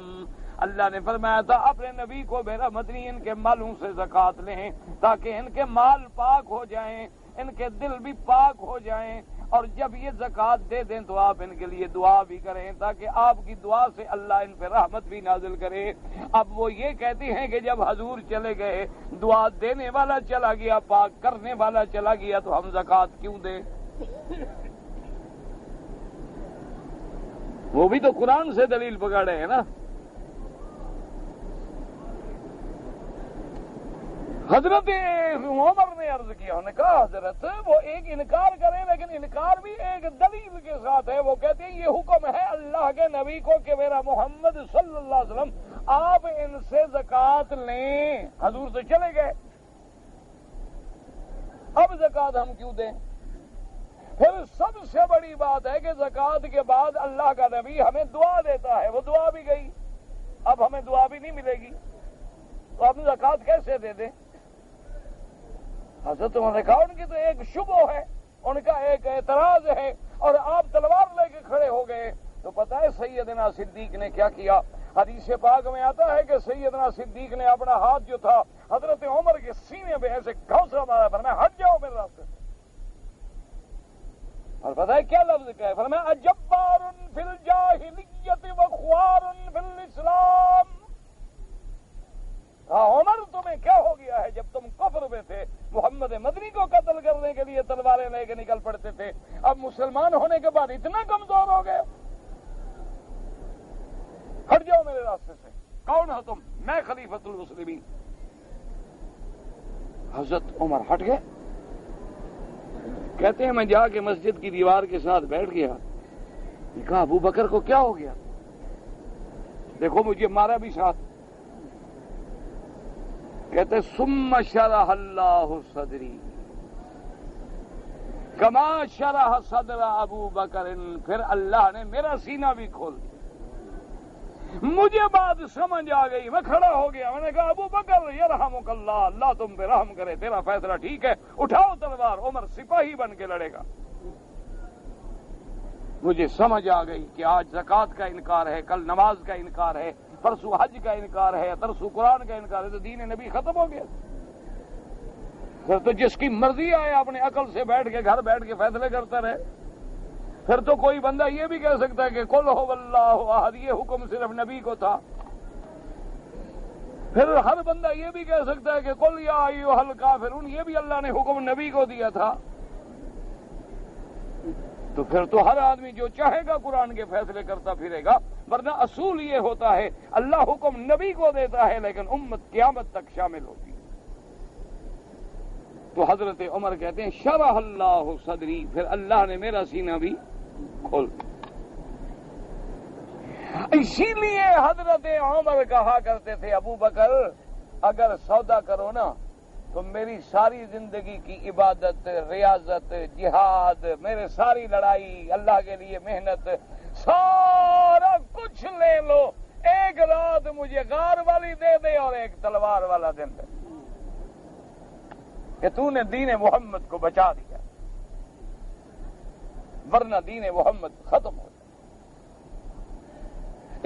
اللہ نے فرمایا تھا اپنے نبی کو میرا مدنی ان کے مالوں سے زکوٰۃ لیں تاکہ ان کے مال پاک ہو جائیں، ان کے دل بھی پاک ہو جائیں، اور جب یہ زکوٰۃ دے دیں تو آپ ان کے لیے دعا بھی کریں تاکہ آپ کی دعا سے اللہ ان پہ رحمت بھی نازل کرے۔ اب وہ یہ کہتی ہیں کہ جب حضور چلے گئے، دعا دینے والا چلا گیا، پاک کرنے والا چلا گیا، تو ہم زکوٰۃ کیوں دیں؟ وہ بھی تو قرآن سے دلیل پکڑ رہے ہیں نا۔ حضرت عمر نے عرض کیا، انہوں نے کہا حضرت وہ ایک انکار کریں لیکن انکار بھی ایک دلیل کے ساتھ ہے۔ وہ کہتے ہیں یہ حکم ہے اللہ کے نبی کو کہ میرا محمد صلی اللہ علیہ وسلم آپ ان سے زکوٰۃ لیں۔ حضور تو چلے گئے، اب زکوٰۃ ہم کیوں دیں؟ پھر سب سے بڑی بات ہے کہ زکوٰۃ کے بعد اللہ کا نبی ہمیں دعا دیتا ہے، وہ دعا بھی گئی، اب ہمیں دعا بھی نہیں ملے گی، تو ہم زکوٰۃ کیسے دے دیں؟ حضرت عمر نے کہا ان کی تو ایک شبہ ہے، ان کا ایک اعتراض ہے، اور آپ تلوار لے کے کھڑے ہو گئے۔ تو پتہ ہے سیدنا صدیق نے کیا کیا؟ حدیث پاک میں آتا ہے کہ سیدنا صدیق نے اپنا ہاتھ جو تھا حضرت عمر کے سینے پہ ایسے گھونسا مارا، فرمایا ہٹ جاؤ میرے راستے سے۔ اور پتہ ہے کیا لفظ کہا ہے؟ فرمایا اجبار فی الجاہلیت وخوار فی الاسلام۔ عمر تمہیں کیا ہو گیا ہے؟ جب تم کفر میں تھے، محمد مدنی کو قتل کرنے کے لیے تلواریں لے کے نکل پڑتے تھے، اب مسلمان ہونے کے بعد اتنا کمزور ہو گئے؟ ہٹ جاؤ میرے راستے سے۔ کون ہو تم؟ میں خلیفۃ المسلمین۔ حضرت عمر ہٹ گئے، کہتے ہیں میں جا کے مسجد کی دیوار کے ساتھ بیٹھ گیا، کہا ابو بکر کو کیا ہو گیا؟ دیکھو مجھے مارا بھی ساتھ۔ کہتے ثم شرح اللہ صدری، کما شرح صدر ابو بکر، پھر اللہ نے میرا سینہ بھی کھول دیا. مجھے بات سمجھ آ گئی، میں کھڑا ہو گیا، میں نے کہا ابو بکر یرحمک اللہ، اللہ تم پہ رحم کرے، تیرا فیصلہ ٹھیک ہے، اٹھاؤ تلوار، عمر سپاہی بن کے لڑے گا. مجھے سمجھ آ گئی کہ آج زکوٰۃ کا انکار ہے، کل نماز کا انکار ہے، پرسوں حج کا انکار ہے، ترسوں قرآن کا انکار ہے، تو دین نبی ختم ہو گیا. پھر تو جس کی مرضی آئے اپنے عقل سے بیٹھ کے گھر بیٹھ کے فیصلے کرتا رہے. پھر تو کوئی بندہ یہ بھی کہہ سکتا ہے کہ قل هو اللہ احد، یہ حکم صرف نبی کو تھا. پھر ہر بندہ یہ بھی کہہ سکتا ہے کہ قل یا ایھا الکافرون، یہ بھی اللہ نے حکم نبی کو دیا تھا. تو پھر تو ہر آدمی جو چاہے گا قرآن کے فیصلے کرتا پھرے گا. ورنہ اصول یہ ہوتا ہے اللہ حکم نبی کو دیتا ہے لیکن امت قیامت تک شامل ہوتی ہے. تو حضرت عمر کہتے ہیں شرح اللہ صدری، پھر اللہ نے میرا سینہ بھی کھول. اسی لیے حضرت عمر کہا کرتے تھے ابو بکر اگر سودا کرو نا تو میری ساری زندگی کی عبادت، ریاضت، جہاد، میرے ساری لڑائی اللہ کے لیے محنت، سارا کچھ لے لو، ایک رات مجھے غار والی دے دے اور ایک تلوار والا دن دے کہ تو نے دین محمد کو بچا دیا، ورنہ دین محمد ختم ہو جائے.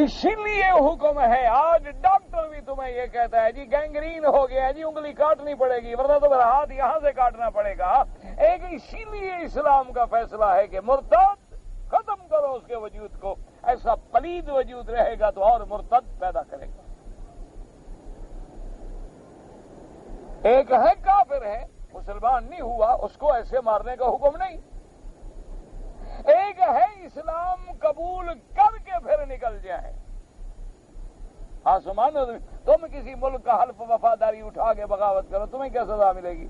اسی لیے حکم ہے، آج ڈاکٹر بھی تمہیں یہ کہتا ہے جی گینگرین ہو گیا ہے جی، انگلی کاٹنی پڑے گی ورنہ تو میرا ہاتھ یہاں سے کاٹنا پڑے گا. ایک اسی لیے اسلام کا فیصلہ ہے کہ مرتد ختم کرو اس کے وجود کو، ایسا پلید وجود رہے گا تو اور مرتد پیدا کرے گا. ایک ہے کافر ہے، مسلمان نہیں ہوا، اس کو ایسے مارنے کا حکم نہیں. ایک ہے اسلام قبول کر کے پھر نکل جائے. آسمان تم کسی ملک کا حلف وفاداری اٹھا کے بغاوت کرو، تمہیں کیا سزا ملے گی؟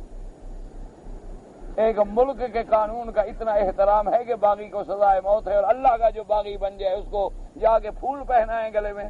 ایک ملک کے قانون کا اتنا احترام ہے کہ باغی کو سزائے موت ہے، اور اللہ کا جو باغی بن جائے اس کو جا کے پھول پہنائیں گلے میں.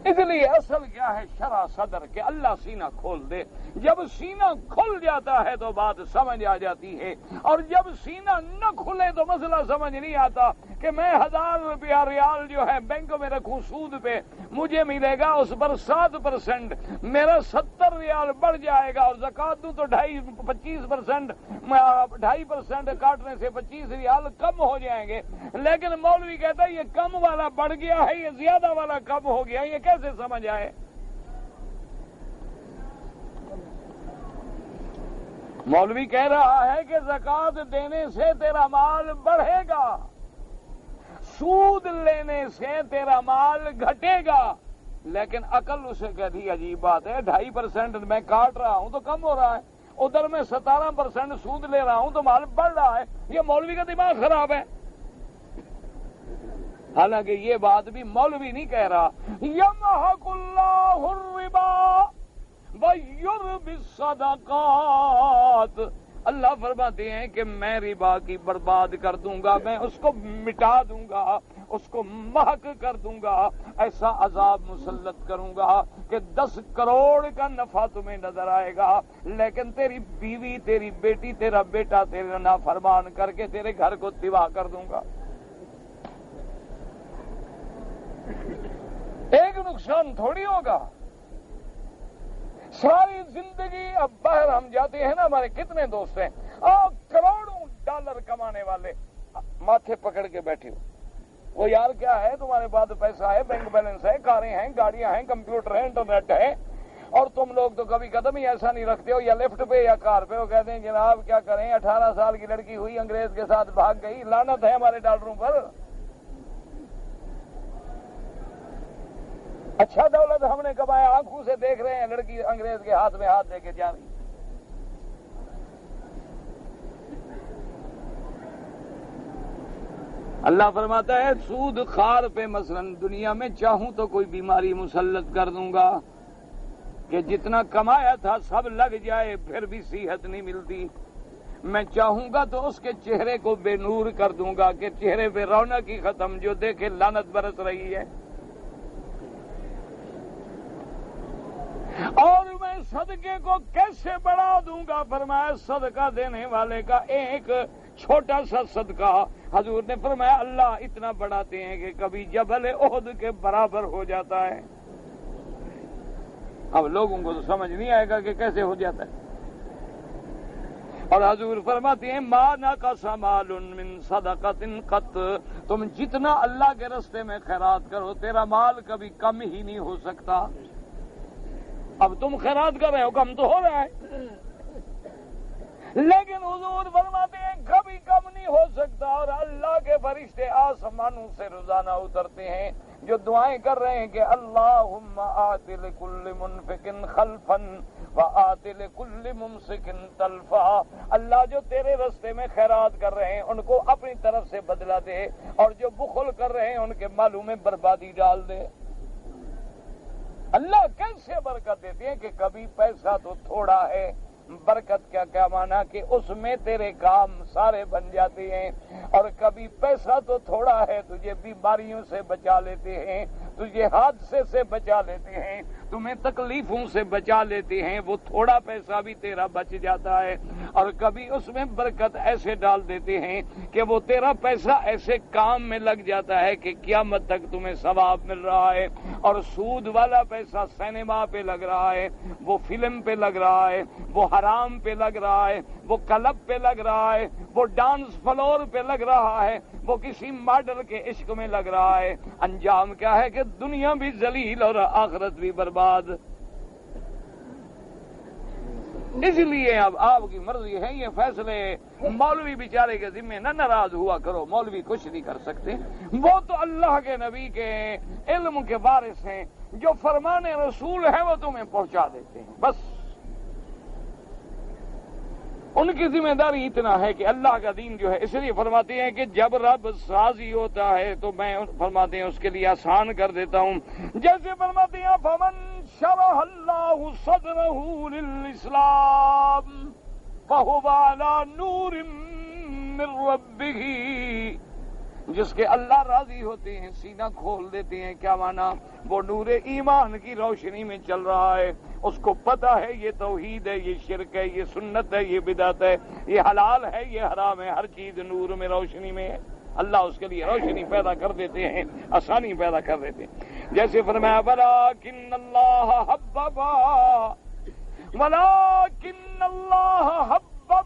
اس لیے اصل کیا ہے شرع صدر کہ اللہ سینہ کھول دے. جب سینہ کھل جاتا ہے تو بات سمجھ آ جاتی ہے، اور جب سینہ نہ کھلے تو مسئلہ سمجھ نہیں آتا کہ میں 1000 روپیہ ریال جو ہے بینک میں رکھوں سود پہ، مجھے ملے گا اس پر 7%، میرا 70 ریال بڑھ جائے گا، اور زکوٰۃ دوں تو 25%، 2.5% کاٹنے سے 25 ریال کم ہو جائیں گے. لیکن مولوی کہتا ہے یہ کم والا بڑھ گیا ہے، یہ زیادہ والا کم ہو گیا، یہ کیسے سمجھ آئے؟ مولوی کہہ رہا ہے کہ زکوٰۃ دینے سے تیرا مال بڑھے گا، سود لینے سے تیرا مال گھٹے گا. لیکن عقل اسے کہتی عجیب بات ہے، 2.5% میں کاٹ رہا ہوں تو کم ہو رہا ہے، ادھر میں 17% سود لے رہا ہوں تو مال بڑھ رہا ہے. یہ مولوی کا دماغ خراب ہے. حالانکہ یہ بات بھی مولوی نہیں کہہ رہا. یمحق اللہ الربا ویربی الصدقات، اللہ فرماتے ہیں کہ میں ربا کی برباد کر دوں گا، میں اس کو مٹا دوں گا، اس کو محق کر دوں گا، ایسا عذاب مسلط کروں گا کہ 10 کروڑ کا نفع تمہیں نظر آئے گا، لیکن تیری بیوی، تیری بیٹی، تیرا بیٹا تیرا نافرمان کر کے تیرے گھر کو تباہ کر دوں گا. ایک نقصان تھوڑی ہوگا. ساری زندگی اب باہر ہم جاتے ہیں نا، ہمارے کتنے دوست ہیں کروڑوں ڈالر کمانے والے، ماتھے پکڑ کے بیٹھے ہو. وہ یار کیا ہے تمہارے پاس پیسہ ہے، بینک بیلنس ہے، کاریں ہیں، گاڑیاں ہیں، کمپیوٹر ہے، انٹرنیٹ ہے، اور تم لوگ تو کبھی قدم ہی ایسا نہیں رکھتے ہو، یا لفٹ پہ یا کار پہ. وہ کہتے ہیں جناب کیا کریں، 18 سال کی لڑکی ہوئی، انگریز کے ساتھ بھاگ گئی، لعنت ہے ہمارے ڈالروں پر. اچھا دولت ہم نے کمایا، آنکھوں سے دیکھ رہے ہیں لڑکی انگریز کے ہاتھ میں ہاتھ دے کے جا رہی. اللہ فرماتا ہے سود خار پہ مثلا دنیا میں چاہوں تو کوئی بیماری مسلط کر دوں گا کہ جتنا کمایا تھا سب لگ جائے پھر بھی صحت نہیں ملتی. میں چاہوں گا تو اس کے چہرے کو بے نور کر دوں گا کہ چہرے پہ رونق ہی ختم، جو دیکھے لعنت برس رہی ہے. اور میں صدقے کو کیسے بڑھا دوں گا؟ فرمایا صدقہ دینے والے کا ایک چھوٹا سا صدقہ حضور نے فرمایا اللہ اتنا بڑھاتے ہیں کہ کبھی جبل احد کے برابر ہو جاتا ہے۔ اب لوگوں کو تو سمجھ نہیں آئے گا کہ کیسے ہو جاتا ہے۔ اور حضور فرماتے ہیں ما نقص مال من صدقۃ قط، تم جتنا اللہ کے راستے میں خیرات کرو تیرا مال کبھی کم ہی نہیں ہو سکتا۔ اب تم خیرات کر رہے ہو، کم تو ہو رہا ہے، لیکن حضور فرماتے ہیں کبھی کم نہیں ہو سکتا۔ اور اللہ کے فرشتے آسمانوں سے روزانہ اترتے ہیں جو دعائیں کر رہے ہیں کہ اللہم آت لکل منفق خلفا وآت لکل ممسک تلفا، اللہ جو تیرے راستے میں خیرات کر رہے ہیں ان کو اپنی طرف سے بدلہ دے، اور جو بخل کر رہے ہیں ان کے مالوں میں بربادی ڈال دے۔ اللہ کیسے برکت دیتے ہیں کہ کبھی پیسہ تو تھوڑا ہے، برکت کیا کیا مانا کہ اس میں تیرے کام سارے بن جاتے ہیں، اور کبھی پیسہ تو تھوڑا ہے تجھے بیماریوں سے بچا لیتے ہیں، تجھے حادثے سے بچا لیتے ہیں، تمہیں تکلیفوں سے بچا لیتے ہیں، وہ تھوڑا پیسہ بھی تیرا بچ جاتا ہے۔ اور کبھی اس میں برکت ایسے ڈال دیتے ہیں کہ وہ تیرا پیسہ ایسے کام میں لگ جاتا ہے کہ قیامت تک تمہیں ثواب مل رہا ہے۔ اور سود والا پیسہ سینما پہ لگ رہا ہے، وہ فلم پہ لگ رہا ہے، وہ حرام پہ لگ رہا ہے، وہ کلب پہ لگ رہا ہے، وہ ڈانس فلور پہ لگ رہا ہے، وہ کسی ماڈل کے عشق میں لگ رہا ہے۔ انجام کیا ہے کہ دنیا بھی ذلیل اور آخرت بھی برباد۔ اس لیے اب آپ کی مرضی ہے، یہ فیصلے مولوی بیچارے کے ذمہ نہ ناراض ہوا کرو، مولوی کچھ نہیں کر سکتے، وہ تو اللہ کے نبی کے علم کے وارث ہیں، جو فرمان رسول ہے وہ تمہیں پہنچا دیتے ہیں، بس ان کی ذمہ داری اتنا ہے کہ اللہ کا دین جو ہے، اس لیے فرماتے ہیں کہ جب رب راضی ہوتا ہے تو میں فرماتے ہیں اس کے لیے آسان کر دیتا ہوں۔ جیسے فرماتے ہیں فمن شرح اللہ صدرہ للاسلام فہو علی نور من ربہ، جس کے اللہ راضی ہوتے ہیں سینہ کھول دیتے ہیں، کیا مانا؟ وہ نور ایمان کی روشنی میں چل رہا ہے، اس کو پتہ ہے یہ توحید ہے، یہ شرک ہے، یہ سنت ہے، یہ بدعت ہے، یہ حلال ہے، یہ حرام ہے، ہر چیز نور میں روشنی میں ہے۔ اللہ اس کے لیے روشنی پیدا کر دیتے ہیں، آسانی پیدا کر دیتے ہیں۔ جیسے فرمایا ولکن اللہ حبب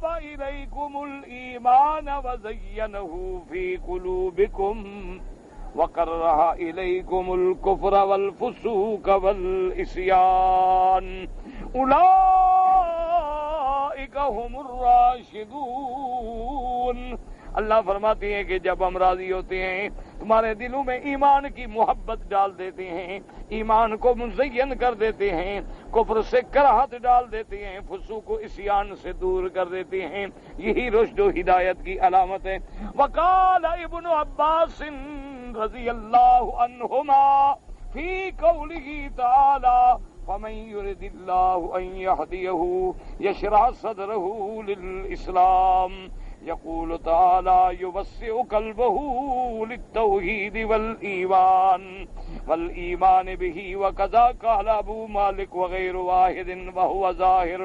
الیکم الایمان وزینہ فی قلوبکم وکرہ الیکم الکفر والفسوق والعصیان اولئک هم الراشدون۔ اللہ فرماتے ہیں کہ جب ہم راضی ہوتے ہیں تمہارے دلوں میں ایمان کی محبت ڈال دیتے ہیں، ایمان کو مزین کر دیتے ہیں، کفر سے کراہت ڈال دیتے ہیں، فسوق و عصیان سے دور کر دیتے ہیں، یہی رشد و ہدایت کی علامت ہے۔ وقال ابن عباس رضی اللہ عنہما فی قولہ تعالی فمن یرد اللہ ان یہدیہ یشرح صدرہ للاسلام یقول تعالی یوسع قلبہ للتوحید والایمان بہ وکذا قال ابو مالک وغیر واحد وہو ظاہر۔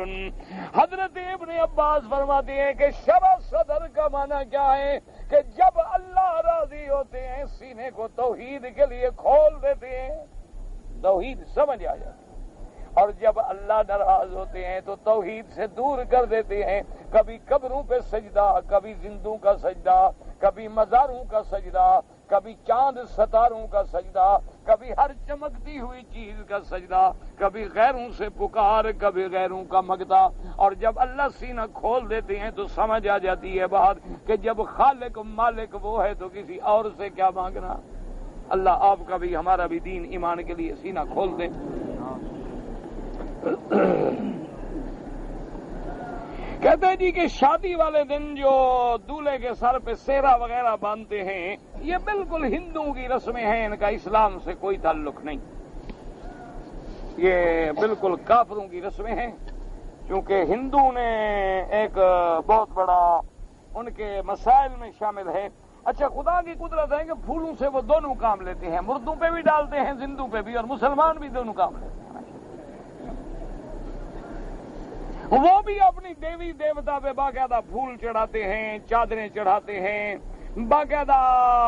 حضرت ابن عباس فرماتے ہیں کہ شرح صدر کا معنی کیا ہے کہ جب اللہ راضی ہوتے ہیں سینے کو توحید کے لیے کھول دیتے ہیں، توحید سمجھ آ جاتی ہے، اور جب اللہ ناراض ہوتے ہیں تو توحید سے دور کر دیتے ہیں، کبھی قبروں پہ سجدہ، کبھی زندوں کا سجدہ، کبھی مزاروں کا سجدہ، کبھی چاند ستاروں کا سجدہ، کبھی ہر چمکتی ہوئی چیز کا سجدہ، کبھی غیروں سے پکار، کبھی غیروں کا مگتا۔ اور جب اللہ سینہ کھول دیتے ہیں تو سمجھ آ جاتی ہے بات کہ جب خالق مالک وہ ہے تو کسی اور سے کیا مانگنا۔ اللہ آپ کا بھی ہمارا بھی دین ایمان کے لیے سینہ کھول دیں۔ کہتے ہیں جی کہ شادی والے دن جو دولہے کے سر پہ سیرا وغیرہ باندھتے ہیں یہ بالکل ہندوؤں کی رسمیں ہیں، ان کا اسلام سے کوئی تعلق نہیں، یہ بالکل کافروں کی رسمیں ہیں، کیونکہ ہندو نے ایک بہت بڑا ان کے مسائل میں شامل ہے۔ اچھا خدا کی قدرت ہے کہ پھولوں سے وہ دونوں کام لیتے ہیں، مردوں پہ بھی ڈالتے ہیں، زندوں پہ بھی، اور مسلمان بھی دونوں کام لیتے ہیں۔ وہ بھی اپنی دیوی دیوتا پہ باقاعدہ پھول چڑھاتے ہیں، چادریں چڑھاتے ہیں، باقاعدہ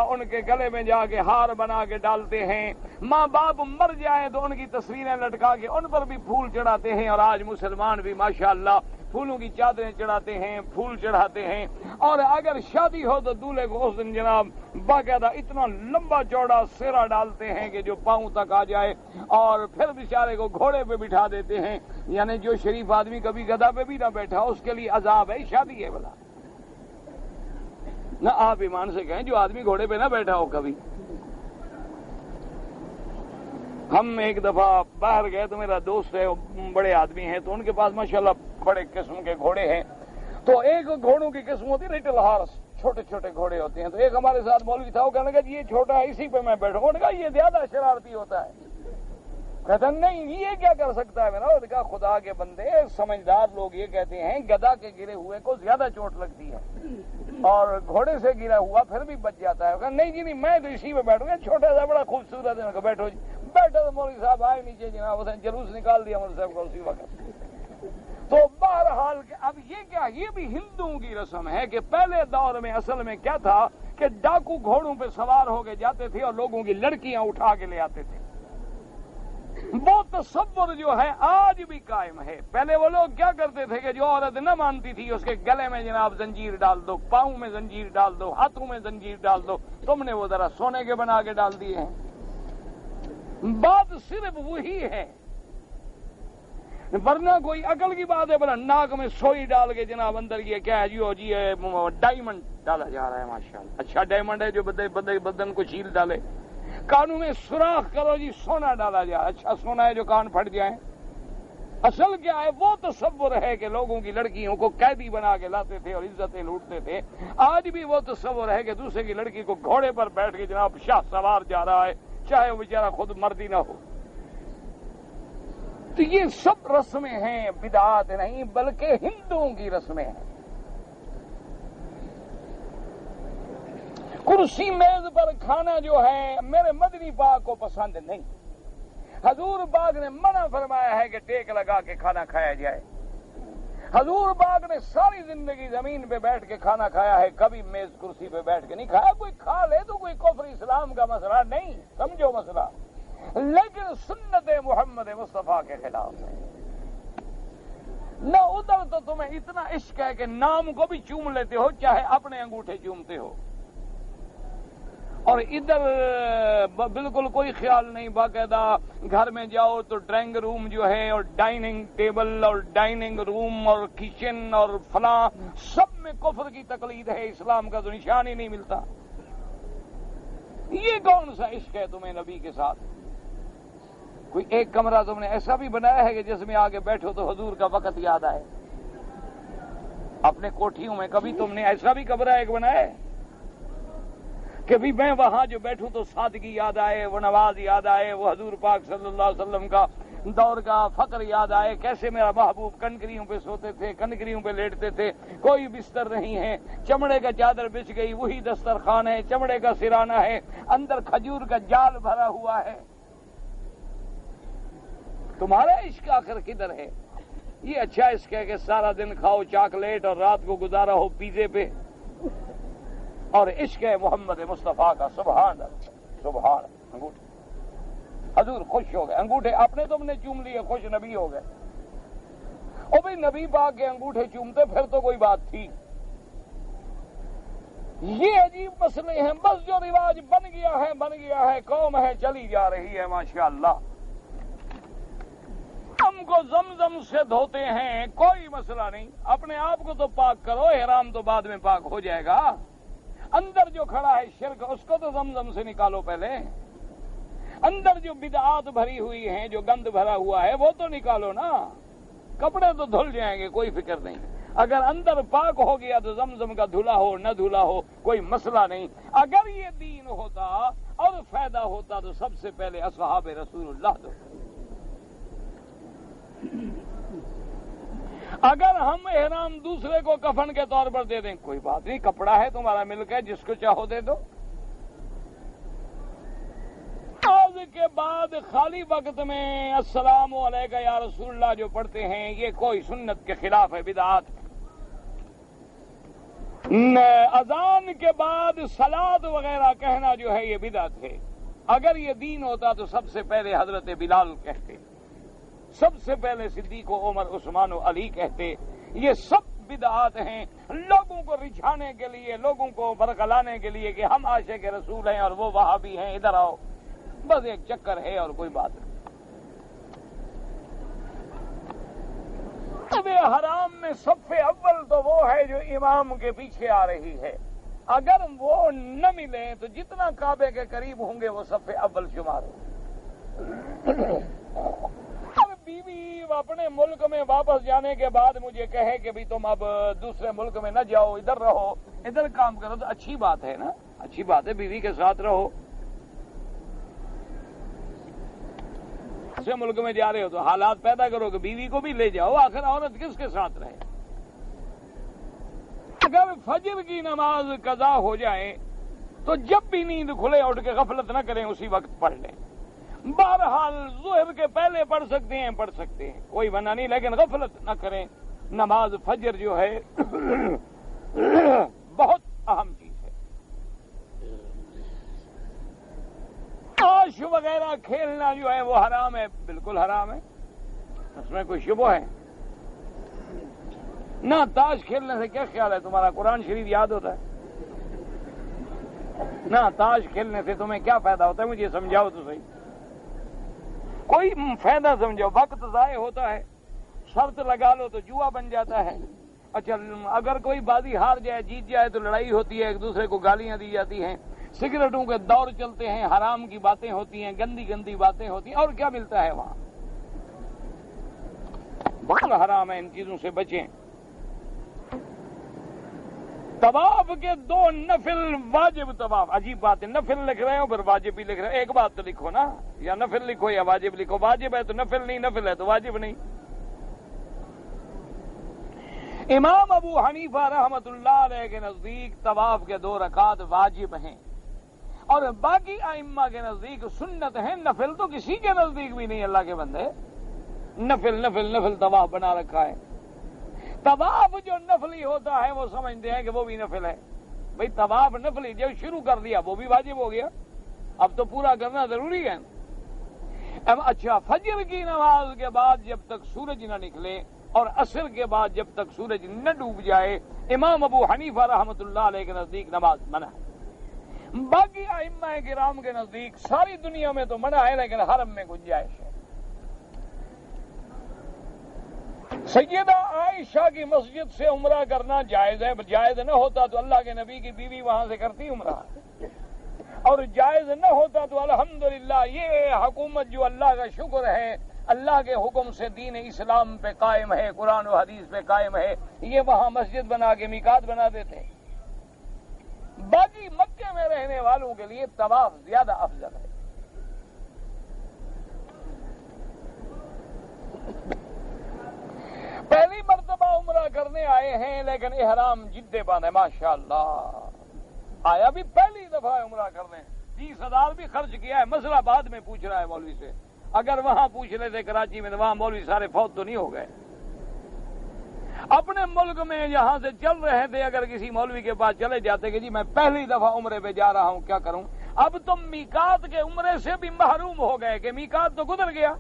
ان کے گلے میں جا کے ہار بنا کے ڈالتے ہیں، ماں باپ مر جائیں تو ان کی تصویریں لٹکا کے ان پر بھی پھول چڑھاتے ہیں۔ اور آج مسلمان بھی ماشاءاللہ پھولوں کی چادریں چڑھاتے ہیں، پھول چڑھاتے ہیں، اور اگر شادی ہو تو دولہے کو اس دن جناب باقاعدہ اتنا لمبا چوڑا سیرا ڈالتے ہیں کہ جو پاؤں تک آ جائے، اور پھر بیچارے کو گھوڑے پہ بٹھا دیتے ہیں۔ یعنی جو شریف آدمی کبھی گدھا پہ بھی نہ بیٹھا اس کے لیے عذاب ہے، شادی ہے بلا نہ۔ آپ ایمان سے کہیں جو آدمی گھوڑے پہ نہ بیٹھا ہو کبھی۔ ہم ایک دفعہ باہر گئے تو میرا دوست ہے، بڑے آدمی ہیں، تو ان کے پاس ماشاءاللہ بڑے قسم کے گھوڑے ہیں۔ تو ایک گھوڑوں کی قسم ہوتی ہے لٹل ہارس، چھوٹے چھوٹے گھوڑے ہوتے ہیں۔ تو ایک ہمارے ساتھ مولوی تھا، وہ کہنے لگا یہ چھوٹا ہے اسی پہ میں بیٹھوں۔ انہوں نے کہا یہ زیادہ شرارتی ہوتا ہے۔ کہتا نہیں یہ کیا کر سکتا ہے؟ میرا کہا خدا کے بندے، سمجھدار لوگ یہ کہتے ہیں گدھا کے گرے ہوئے کو زیادہ چوٹ لگتی ہے اور گھوڑے سے گرا ہوا پھر بھی بچ جاتا ہے۔ نہیں جی نہیں، میں تو اسی پہ بیٹھوں گا، چھوٹا سا بڑا خوبصورت ہے۔ بیٹھو جی، بیٹھا تو مولوی صاحب آئے نیچے جناب، اس نے جلوس نکال دیا مولوی صاحب کا اسی وقت۔ تو بہرحال اب یہ کیا، یہ بھی ہندوؤں کی رسم ہے کہ پہلے دور میں اصل میں کیا تھا کہ ڈاکو گھوڑوں پہ سوار ہو کے جاتے تھے اور لوگوں کی لڑکیاں اٹھا کے لے آتے تھے۔ وہ تصور جو ہے آج بھی قائم ہے۔ پہلے وہ لوگ کیا کرتے تھے کہ جو عورت نہ مانتی تھی اس کے گلے میں جناب زنجیر ڈال دو، پاؤں میں زنجیر ڈال دو، ہاتھوں میں زنجیر ڈال دو۔ تم نے وہ ذرا سونے کے بنا کے ڈال دیے ہیں۔ بات صرف وہی ہے، ورنہ کوئی عقل کی بات ہے؟ بنا ناک میں سوئی ڈال کے جناب اندر یہ کیا ہے جی ڈائمنڈ ڈالا جا رہا ہے ماشاءاللہ، اچھا ڈائمنڈ ہے جو بدن کو چھیل ڈالے۔ کانوں میں سوراخ کرو جی، سونا ڈالا جائے، اچھا سونا ہے جو کان پھٹ جائیں۔ اصل کیا ہے؟ وہ تصور ہے کہ لوگوں کی لڑکیوں کو قیدی بنا کے لاتے تھے اور عزتیں لوٹتے تھے۔ آج بھی وہ تصور ہے کہ دوسرے کی لڑکی کو گھوڑے پر بیٹھ کے جناب شاہ سوار جا رہا ہے، چاہے وہ بیچارہ خود مردی نہ ہو۔ تو یہ سب رسمیں ہیں، بدعات نہیں بلکہ ہندوؤں کی رسمیں ہیں۔ کرسی میز پر کھانا جو ہے میرے مدنی پاک کو پسند نہیں۔ حضور پاک نے منع فرمایا ہے کہ ٹیک لگا کے کھانا کھایا جائے۔ حضور پاک نے ساری زندگی زمین پہ بیٹھ کے کھانا کھایا ہے، کبھی میز کرسی پہ بیٹھ کے نہیں کھایا۔ کوئی کھا لے تو کوئی کفر اسلام کا مسئلہ نہیں، سمجھو مسئلہ، لیکن سنت محمد مصطفیٰ کے خلاف ہے۔ نہ ادھر تو تمہیں اتنا عشق ہے کہ نام کو بھی چوم لیتے ہو، چاہے اپنے انگوٹھے چومتے ہو، اور ادھر بالکل کوئی خیال نہیں۔ باقاعدہ گھر میں جاؤ تو ڈرائنگ روم جو ہے اور ڈائننگ ٹیبل اور ڈائننگ روم اور کچن اور فلاں سب میں کفر کی تقلید ہے، اسلام کا تو نشان ہی نہیں ملتا۔ یہ کون سا عشق ہے تمہیں نبی کے ساتھ؟ کوئی ایک کمرہ تم نے ایسا بھی بنایا ہے کہ جس میں آگے بیٹھو تو حضور کا وقت یاد آئے؟ اپنے کوٹھیوں میں کبھی تم نے ایسا بھی کمرہ ایک بنایا ہے کہ بھی میں وہاں جو بیٹھوں تو سادگی یاد آئے، وہ نواز یاد آئے، وہ حضور پاک صلی اللہ علیہ وسلم کا دور کا فقر یاد آئے، کیسے میرا محبوب کنکریوں پہ سوتے تھے، کنکریوں پہ لیٹتے تھے، کوئی بستر نہیں ہے، چمڑے کا چادر بچھ گئی وہی دسترخوان ہے، چمڑے کا سرانہ ہے، اندر کھجور کا جال بھرا ہوا ہے۔ تمہارا عشق آخر کدھر ہے؟ یہ اچھا عشق ہے کہ سارا دن کھاؤ چاکلیٹ اور رات کو گزارا ہو پیزے پہ، اور عشق ہے محمد مصطفیٰ کا۔ سبحان اللہ، سبحان انگوٹھے حضور خوش ہو گئے، انگوٹھے اپنے تم نے چوم لیے، خوش نبی ہو گئے۔ او بھائی نبی پاک کے انگوٹھے چومتے پھر تو کوئی بات تھی۔ یہ عجیب مسئلے ہیں، بس جو رواج بن گیا ہے، قوم ہے چلی جا رہی ہے ماشاءاللہ۔ ہم کو زمزم سے دھوتے ہیں، کوئی مسئلہ نہیں، اپنے آپ کو تو پاک کرو، احرام تو بعد میں پاک ہو جائے گا۔ اندر جو کھڑا ہے شرک، اس کو تو زمزم سے نکالو پہلے۔ اندر جو بدعات بھری ہوئی ہیں، جو گند بھرا ہوا ہے، وہ تو نکالو نا۔ کپڑے تو دھل جائیں گے، کوئی فکر نہیں۔ اگر اندر پاک ہو گیا تو زمزم کا دھلا ہو نہ دھلا ہو کوئی مسئلہ نہیں۔ اگر یہ دین ہوتا اور فائدہ ہوتا تو سب سے پہلے اصحاب رسول اللہ دو۔ اگر ہم احرام دوسرے کو کفن کے طور پر دے دیں کوئی بات نہیں، کپڑا ہے تمہارا ملک ہے، جس کو چاہو دے دو۔ آج کے بعد بعد خالی وقت میں السلام علیکم یا رسول اللہ جو پڑھتے ہیں یہ کوئی سنت کے خلاف ہے، بدعات ہے۔ اذان کے بعد صلاۃ وغیرہ کہنا جو ہے یہ بدعت ہے۔ اگر یہ دین ہوتا تو سب سے پہلے حضرت بلال کہتے، سب سے پہلے صدیق و عمر عثمان و علی کہتے۔ یہ سب بدعات ہیں لوگوں کو رجھانے کے لیے، لوگوں کو برگلانے کے لیے کہ ہم عاشق رسول ہیں اور وہ وہابی ہیں، ادھر آؤ، بس ایک چکر ہے اور کوئی بات نہیں۔ اب حرام میں صف اول تو وہ ہے جو امام کے پیچھے آ رہی ہے، اگر وہ نہ ملیں تو جتنا کعبے کے قریب ہوں گے وہ صف اول شمار ہوں۔ بیوی اپنے ملک میں واپس جانے کے بعد مجھے کہے کہ بھی تم اب دوسرے ملک میں نہ جاؤ، ادھر رہو، ادھر کام کرو، تو اچھی بات ہے نا، اچھی بات ہے، بیوی کے ساتھ رہو۔ دوسرے ملک میں جا رہے ہو تو حالات پیدا کرو کہ بیوی کو بھی لے جاؤ، آخر عورت کس کے ساتھ رہے۔ اگر فجر کی نماز قضا ہو جائے تو جب بھی نیند کھلے اٹھ کے غفلت نہ کریں، اسی وقت پڑھ لیں۔ بہرحال ظہر کے پہلے پڑھ سکتے ہیں، پڑھ سکتے ہیں، کوئی منع نہیں، لیکن غفلت نہ کریں۔ نماز فجر جو ہے بہت اہم چیز ہے۔ تاش وغیرہ کھیلنا جو ہے وہ حرام ہے، بالکل حرام ہے، اس میں کوئی شبہ ہے نہ۔ تاش کھیلنے سے کیا خیال ہے تمہارا؟ قرآن شریف یاد ہوتا ہے نہ؟ تاش کھیلنے سے تمہیں کیا فائدہ ہوتا ہے؟ مجھے سمجھاؤ تو صحیح، کوئی فائدہ سمجھو، وقت ضائع ہوتا ہے، شرط لگا لو تو جوا بن جاتا ہے۔ اچھا اگر کوئی بازی ہار جائے، جیت جائے تو لڑائی ہوتی ہے، ایک دوسرے کو گالیاں دی جاتی ہیں، سگریٹوں کے دور چلتے ہیں، حرام کی باتیں ہوتی ہیں، گندی گندی باتیں ہوتی ہیں، اور کیا ملتا ہے وہاں؟ بہت حرام ہے، ان چیزوں سے بچیں۔ طواف کے 2 نفل واجب طواف، عجیب بات ہے، نفل لکھ رہے ہو پھر واجب بھی لکھ رہے ہو، ایک بات تو لکھو نا، یا نفل لکھو یا واجب لکھو، واجب ہے تو نفل نہیں، نفل ہے تو واجب نہیں۔ امام ابو حنیفہ رحمت اللہ علیہ کے نزدیک طواف کے 2 رکعات واجب ہیں، اور باقی ائمہ کے نزدیک سنت ہیں، نفل تو کسی کے نزدیک بھی نہیں، اللہ کے بندے، نفل نفل نفل طواف بنا رکھا ہے۔ طواف جو نفلی ہوتا ہے وہ سمجھتے ہیں کہ وہ بھی نفل ہے، بھئی طواف نفلی جو شروع کر دیا وہ بھی واجب ہو گیا، اب تو پورا کرنا ضروری ہے۔ اب اچھا فجر کی نماز کے بعد جب تک سورج نہ نکلے اور عصر کے بعد جب تک سورج نہ ڈوب جائے، امام ابو حنیفہ رحمت اللہ علیہ کے نزدیک نماز منع ہے۔ باقی ائمہ کرام کے نزدیک ساری دنیا میں تو منع ہے، لیکن حرم میں گنجائش ہے۔ سیدہ عائشہ کی مسجد سے عمرہ کرنا جائز ہے، جائز نہ ہوتا تو اللہ کے نبی کی بیوی وہاں سے کرتی عمرہ، اور جائز نہ ہوتا تو الحمدللہ یہ حکومت جو اللہ کا شکر ہے، اللہ کے حکم سے دین اسلام پہ قائم ہے، قرآن و حدیث پہ قائم ہے، یہ وہاں مسجد بنا کے میقات بنا دیتے۔ باقی مکے میں رہنے والوں کے لیے طواف زیادہ افضل ہے۔ پہلی مرتبہ عمرہ کرنے آئے ہیں لیکن احرام جدے باندھے، ماشاءاللہ، آیا بھی پہلی دفعہ عمرہ کرنے، 30,000 بھی خرچ کیا ہے، مسئلہ بعد میں پوچھ رہا ہے مولوی سے، اگر وہاں پوچھ رہے تھے کراچی میں تو وہاں مولوی سارے فوت تو نہیں ہو گئے۔ اپنے ملک میں یہاں سے چل رہے تھے، اگر کسی مولوی کے پاس چلے جاتے کہ جی میں پہلی دفعہ عمرے پہ جا رہا ہوں، کیا کروں؟ اب تم میقات کے عمرے سے بھی محروم ہو گئے کہ میقات تو گزر گیا،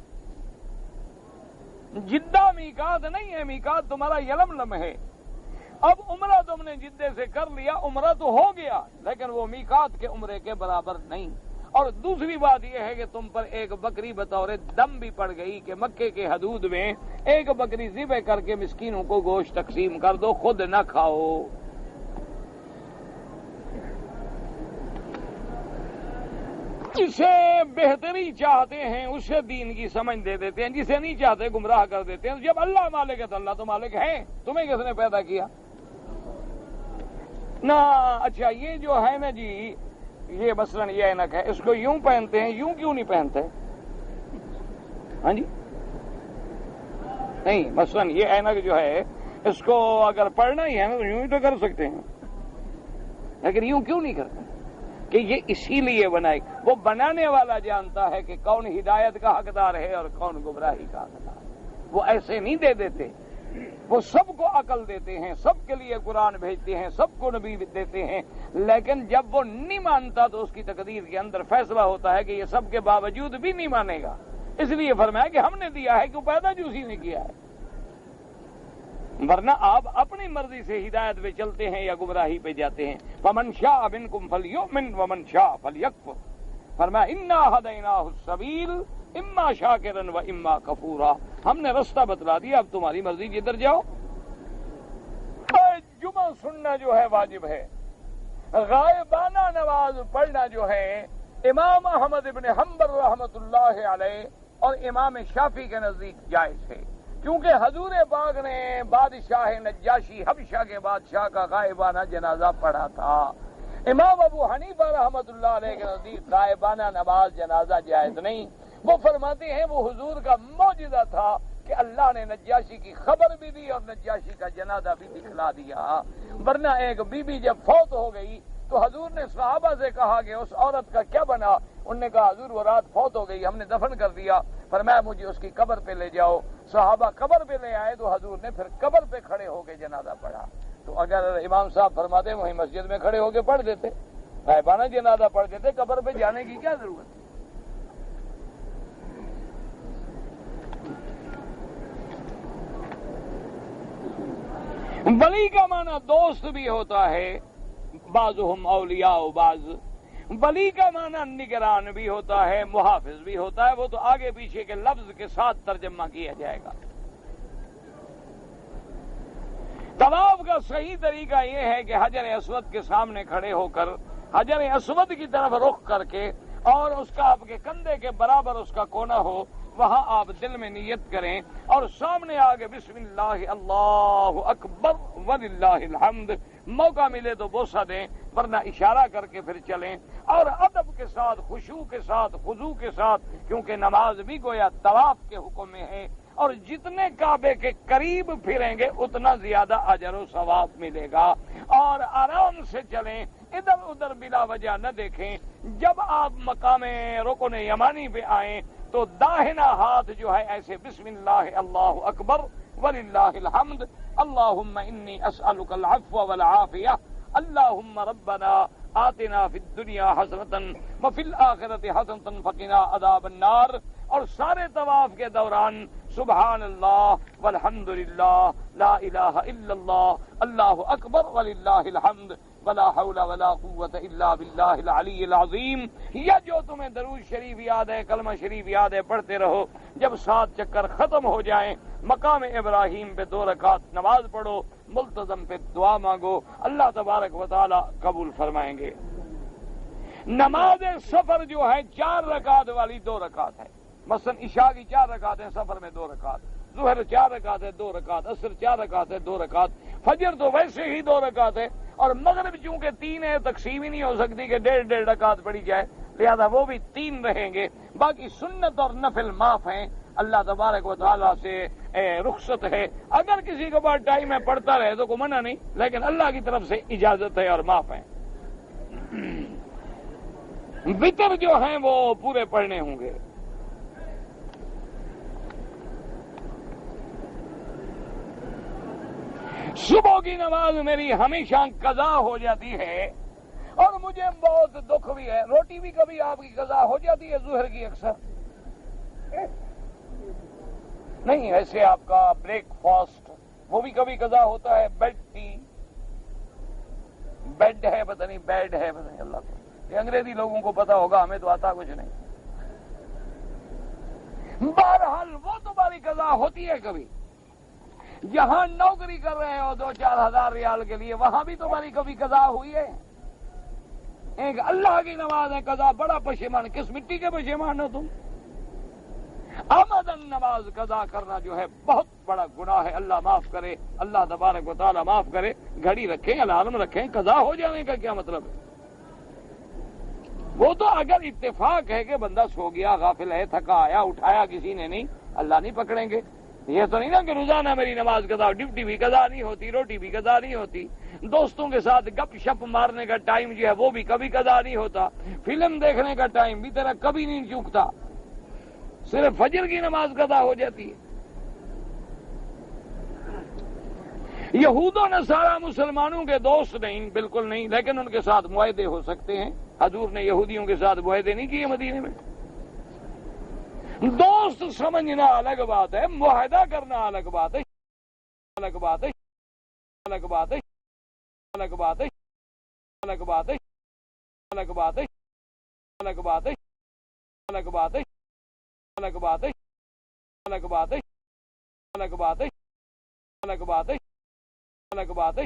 جدہ میقات نہیں ہے، میقات تمہارا یلملم ہے۔ اب عمرہ تم نے جدے سے کر لیا، عمرہ تو ہو گیا لیکن وہ میقات کے عمرے کے برابر نہیں۔ اور دوسری بات یہ ہے کہ تم پر ایک بکری بطور دم بھی پڑ گئی کہ مکے کے حدود میں ایک بکری ذبح کر کے مسکینوں کو گوشت تقسیم کر دو، خود نہ کھاؤ۔ جسے بہتری چاہتے ہیں اسے دین کی سمجھ دے دیتے ہیں، جسے نہیں چاہتے گمراہ کر دیتے ہیں۔ جب اللہ مالک ہے تو اللہ تو مالک ہے، تمہیں کس نے پیدا کیا؟ نہ اچھا یہ جو ہے نا جی، یہ مثلاً یہ اینک ہے، اس کو یوں پہنتے ہیں، یوں کیوں نہیں پہنتے؟ ہاں جی نہیں، مثلاً یہ اینک جو ہے اس کو اگر پڑھنا ہی ہے نا تو یوں ہی تو کر سکتے ہیں، لیکن یوں کیوں نہیں کرتے؟ کہ یہ اسی لیے بنائی. وہ بنانے والا جانتا ہے کہ کون ہدایت کا حقدار ہے اور کون گمراہی کا حقدار ہے. وہ ایسے نہیں دے دیتے، وہ سب کو عقل دیتے ہیں، سب کے لیے قرآن بھیجتے ہیں، سب کو نبی دیتے ہیں، لیکن جب وہ نہیں مانتا تو اس کی تقدیر کے اندر فیصلہ ہوتا ہے کہ یہ سب کے باوجود بھی نہیں مانے گا. اس لیے فرمایا کہ ہم نے دیا ہے کہ پیدا جو اسی نے کیا ہے، ورنہ آپ اپنی مرضی سے ہدایت پہ چلتے ہیں یا گمراہی پہ جاتے ہیں. فمن شاء منکم فلیؤمن ومن شاء فلیکفر. فرمایا انا ہدیناہ السبیل اما شاکرا و اما کفورا. ہم نے رستہ بتلا دیا، اب تمہاری مرضی جدھر جاؤ. جمعہ سننا جو ہے واجب ہے. غائبانہ نماز پڑھنا جو ہے امام احمد ابن حنبل رحمۃ اللہ علیہ اور امام شافعی کے نزدیک جائز ہے، کیونکہ حضور پاک نے بادشاہ نجاشی حبشہ کے بادشاہ کا غائبانہ جنازہ پڑھا تھا. امام ابو حنیفہ رحمۃ اللہ علیہ کے نزدیک غائبانہ نماز جنازہ جائز نہیں. وہ فرماتے ہیں وہ حضور کا معجزہ تھا کہ اللہ نے نجاشی کی خبر بھی دی اور نجاشی کا جنازہ بھی دکھلا دیا. ورنہ ایک بی بی جب فوت ہو گئی تو حضور نے صحابہ سے کہا کہ اس عورت کا کیا بنا؟ انہوں نے کہا حضور وہ رات فوت ہو گئی، ہم نے دفن کر دیا. فرمایا مجھے اس کی قبر پہ لے جاؤ. صحابہ قبر پہ لے آئے تو حضور نے پھر قبر پہ کھڑے ہو کے جنازہ پڑھا. تو اگر امام صاحب فرماتے وہیں مسجد میں کھڑے ہو کے پڑھ دیتے، غائبانہ جنازہ پڑھ دیتے، قبر پہ جانے کی کیا ضرورت ہے؟ ولی کا معنی دوست بھی ہوتا ہے، بعضهم اولیاء بعض. ولی کا معنی نگران بھی ہوتا ہے، محافظ بھی ہوتا ہے. وہ تو آگے پیچھے کے لفظ کے ساتھ ترجمہ کیا جائے گا. طواف کا صحیح طریقہ یہ ہے کہ حجر اسود کے سامنے کھڑے ہو کر حجر اسود کی طرف رخ کر کے اور اس کا آپ کے کندھے کے برابر اس کا کونا ہو، وہاں آپ دل میں نیت کریں اور سامنے آگے بسم اللہ اللہ اکبر وللہ الحمد. موقع ملے تو بوسہ دیں، ورنہ اشارہ کر کے پھر چلیں اور ادب کے ساتھ، خشوع کے ساتھ، خضوع کے ساتھ، کیونکہ نماز بھی گویا طواف کے حکم میں ہے. اور جتنے کعبے کے قریب پھریں گے اتنا زیادہ اجر و ثواب ملے گا. اور آرام سے چلیں، ادھر ادھر بلا وجہ نہ دیکھیں. جب آپ مقام رکن یمانی پہ آئیں تو داہنا ہاتھ جو ہے ایسے بسم اللہ اللہ اکبر وللہ الحمد اللہم انی اسألک العفو والعافیہ اللہم ربنا آتنا فی الدنیا حسنتا وفی الآخرت حسنتا فقنا عذاب النار. اور سارے طواف کے دوران سبحان اللہ والحمد للہ لا الہ الا اللہ اللہ اکبر وللہ الحمد ولا حول ولا قوت الا باللہ العلی العظیم. یا جو تمہیں درود شریف یاد ہے، کلمہ شریف یاد ہے، پڑھتے رہو. جب 7 چکر ختم ہو جائیں مقام ابراہیم پہ 2 رکعت نماز پڑھو، ملتزم پہ دعا مانگو، اللہ تبارک و تعالی قبول فرمائیں گے. نماز سفر جو ہے 4 رکعت والی 2 رکعت ہے. مثلا عشاء کی 4 رکعت ہیں، سفر میں 2 رکعت. ظہر 4 رکعت ہے 2 رکعت، عصر 4 رکعت ہے 2 رکعت، فجر تو ویسے ہی 2 رکعت ہے. اور مغرب چونکہ 3 ہے تقسیم ہی نہیں ہو سکتی کہ 1.5 رکعت پڑھی جائے، لہذا وہ بھی 3 رہیں گے. باقی سنت اور نفل معاف ہیں، اللہ تبارک و تعالیٰ سے رخصت ہے. اگر کسی کے پاس ٹائم ہے پڑھتا رہے تو کوئی منع نہیں، لیکن اللہ کی طرف سے اجازت ہے اور معاف ہے. وتر جو ہیں وہ پورے پڑھنے ہوں گے. صبح کی نماز میری ہمیشہ قضا ہو جاتی ہے اور مجھے بہت دکھ بھی ہے. روٹی بھی کبھی آپ کی قضا ہو جاتی ہے ظہر کی اکثر نہیں. ایسے آپ کا بریک فاسٹ وہ بھی کبھی قضا ہوتا ہے. بیڈ ٹی، بیڈ ہے پتہ نہیں، بیڈ ہے پتہ نہیں، اللہ کو یہ انگریزی لوگوں کو پتا ہوگا، ہمیں تو آتا کچھ نہیں. بہرحال وہ تمہاری قضا ہوتی ہے. کبھی جہاں نوکری کر رہے ہو 2-4 ہزار ریال کے لیے، وہاں بھی تمہاری کبھی قضا ہوئی ہے. ایک اللہ کی نماز ہے قضا، بڑا پشیمان. کس مٹی کے پشیمان ہو تم؟ آمدن نماز قضا کرنا جو ہے بہت بڑا گناہ ہے. اللہ معاف کرے، اللہ تبارک و تعالی معاف کرے. گھڑی رکھیں، الارم رکھیں، قضا ہو جانے کا کیا مطلب ہے؟ وہ تو اگر اتفاق ہے کہ بندہ سو گیا، غافل ہے، تھکا آیا، اٹھایا کسی نے نہیں، اللہ نہیں پکڑیں گے. یہ تو نہیں نا کہ روزانہ میری نماز قضا، ڈیوٹی بھی قضا نہیں ہوتی، روٹی بھی قضا نہیں ہوتی، دوستوں کے ساتھ گپ شپ مارنے کا ٹائم جو ہے وہ بھی کبھی قضا نہیں ہوتا، فلم دیکھنے کا ٹائم بھی تیرا کبھی نہیں چوکتا، صرف فجر کی نماز قضا ہو جاتی ہے۔ یہود و نصارہ مسلمانوں کے دوست نہیں، بالکل نہیں، لیکن ان کے ساتھ معاہدے ہو سکتے ہیں۔ حضور نے یہودیوں کے ساتھ معاہدے نہیں کیے مدینے میں۔ دوست سمجھنا الگ بات ہے، معاہدہ کرنا الگ بات ہے، الگ بات ہے، الگ بات ہے، الگ بات ہے، الگ بات ہے، الگ بات ہے، الگ بات ہے، الگ بات ہے، الگ بات ہے، الگ بات ہے، الگ بات ہے، الگ بات ہے، الگ بات ہے،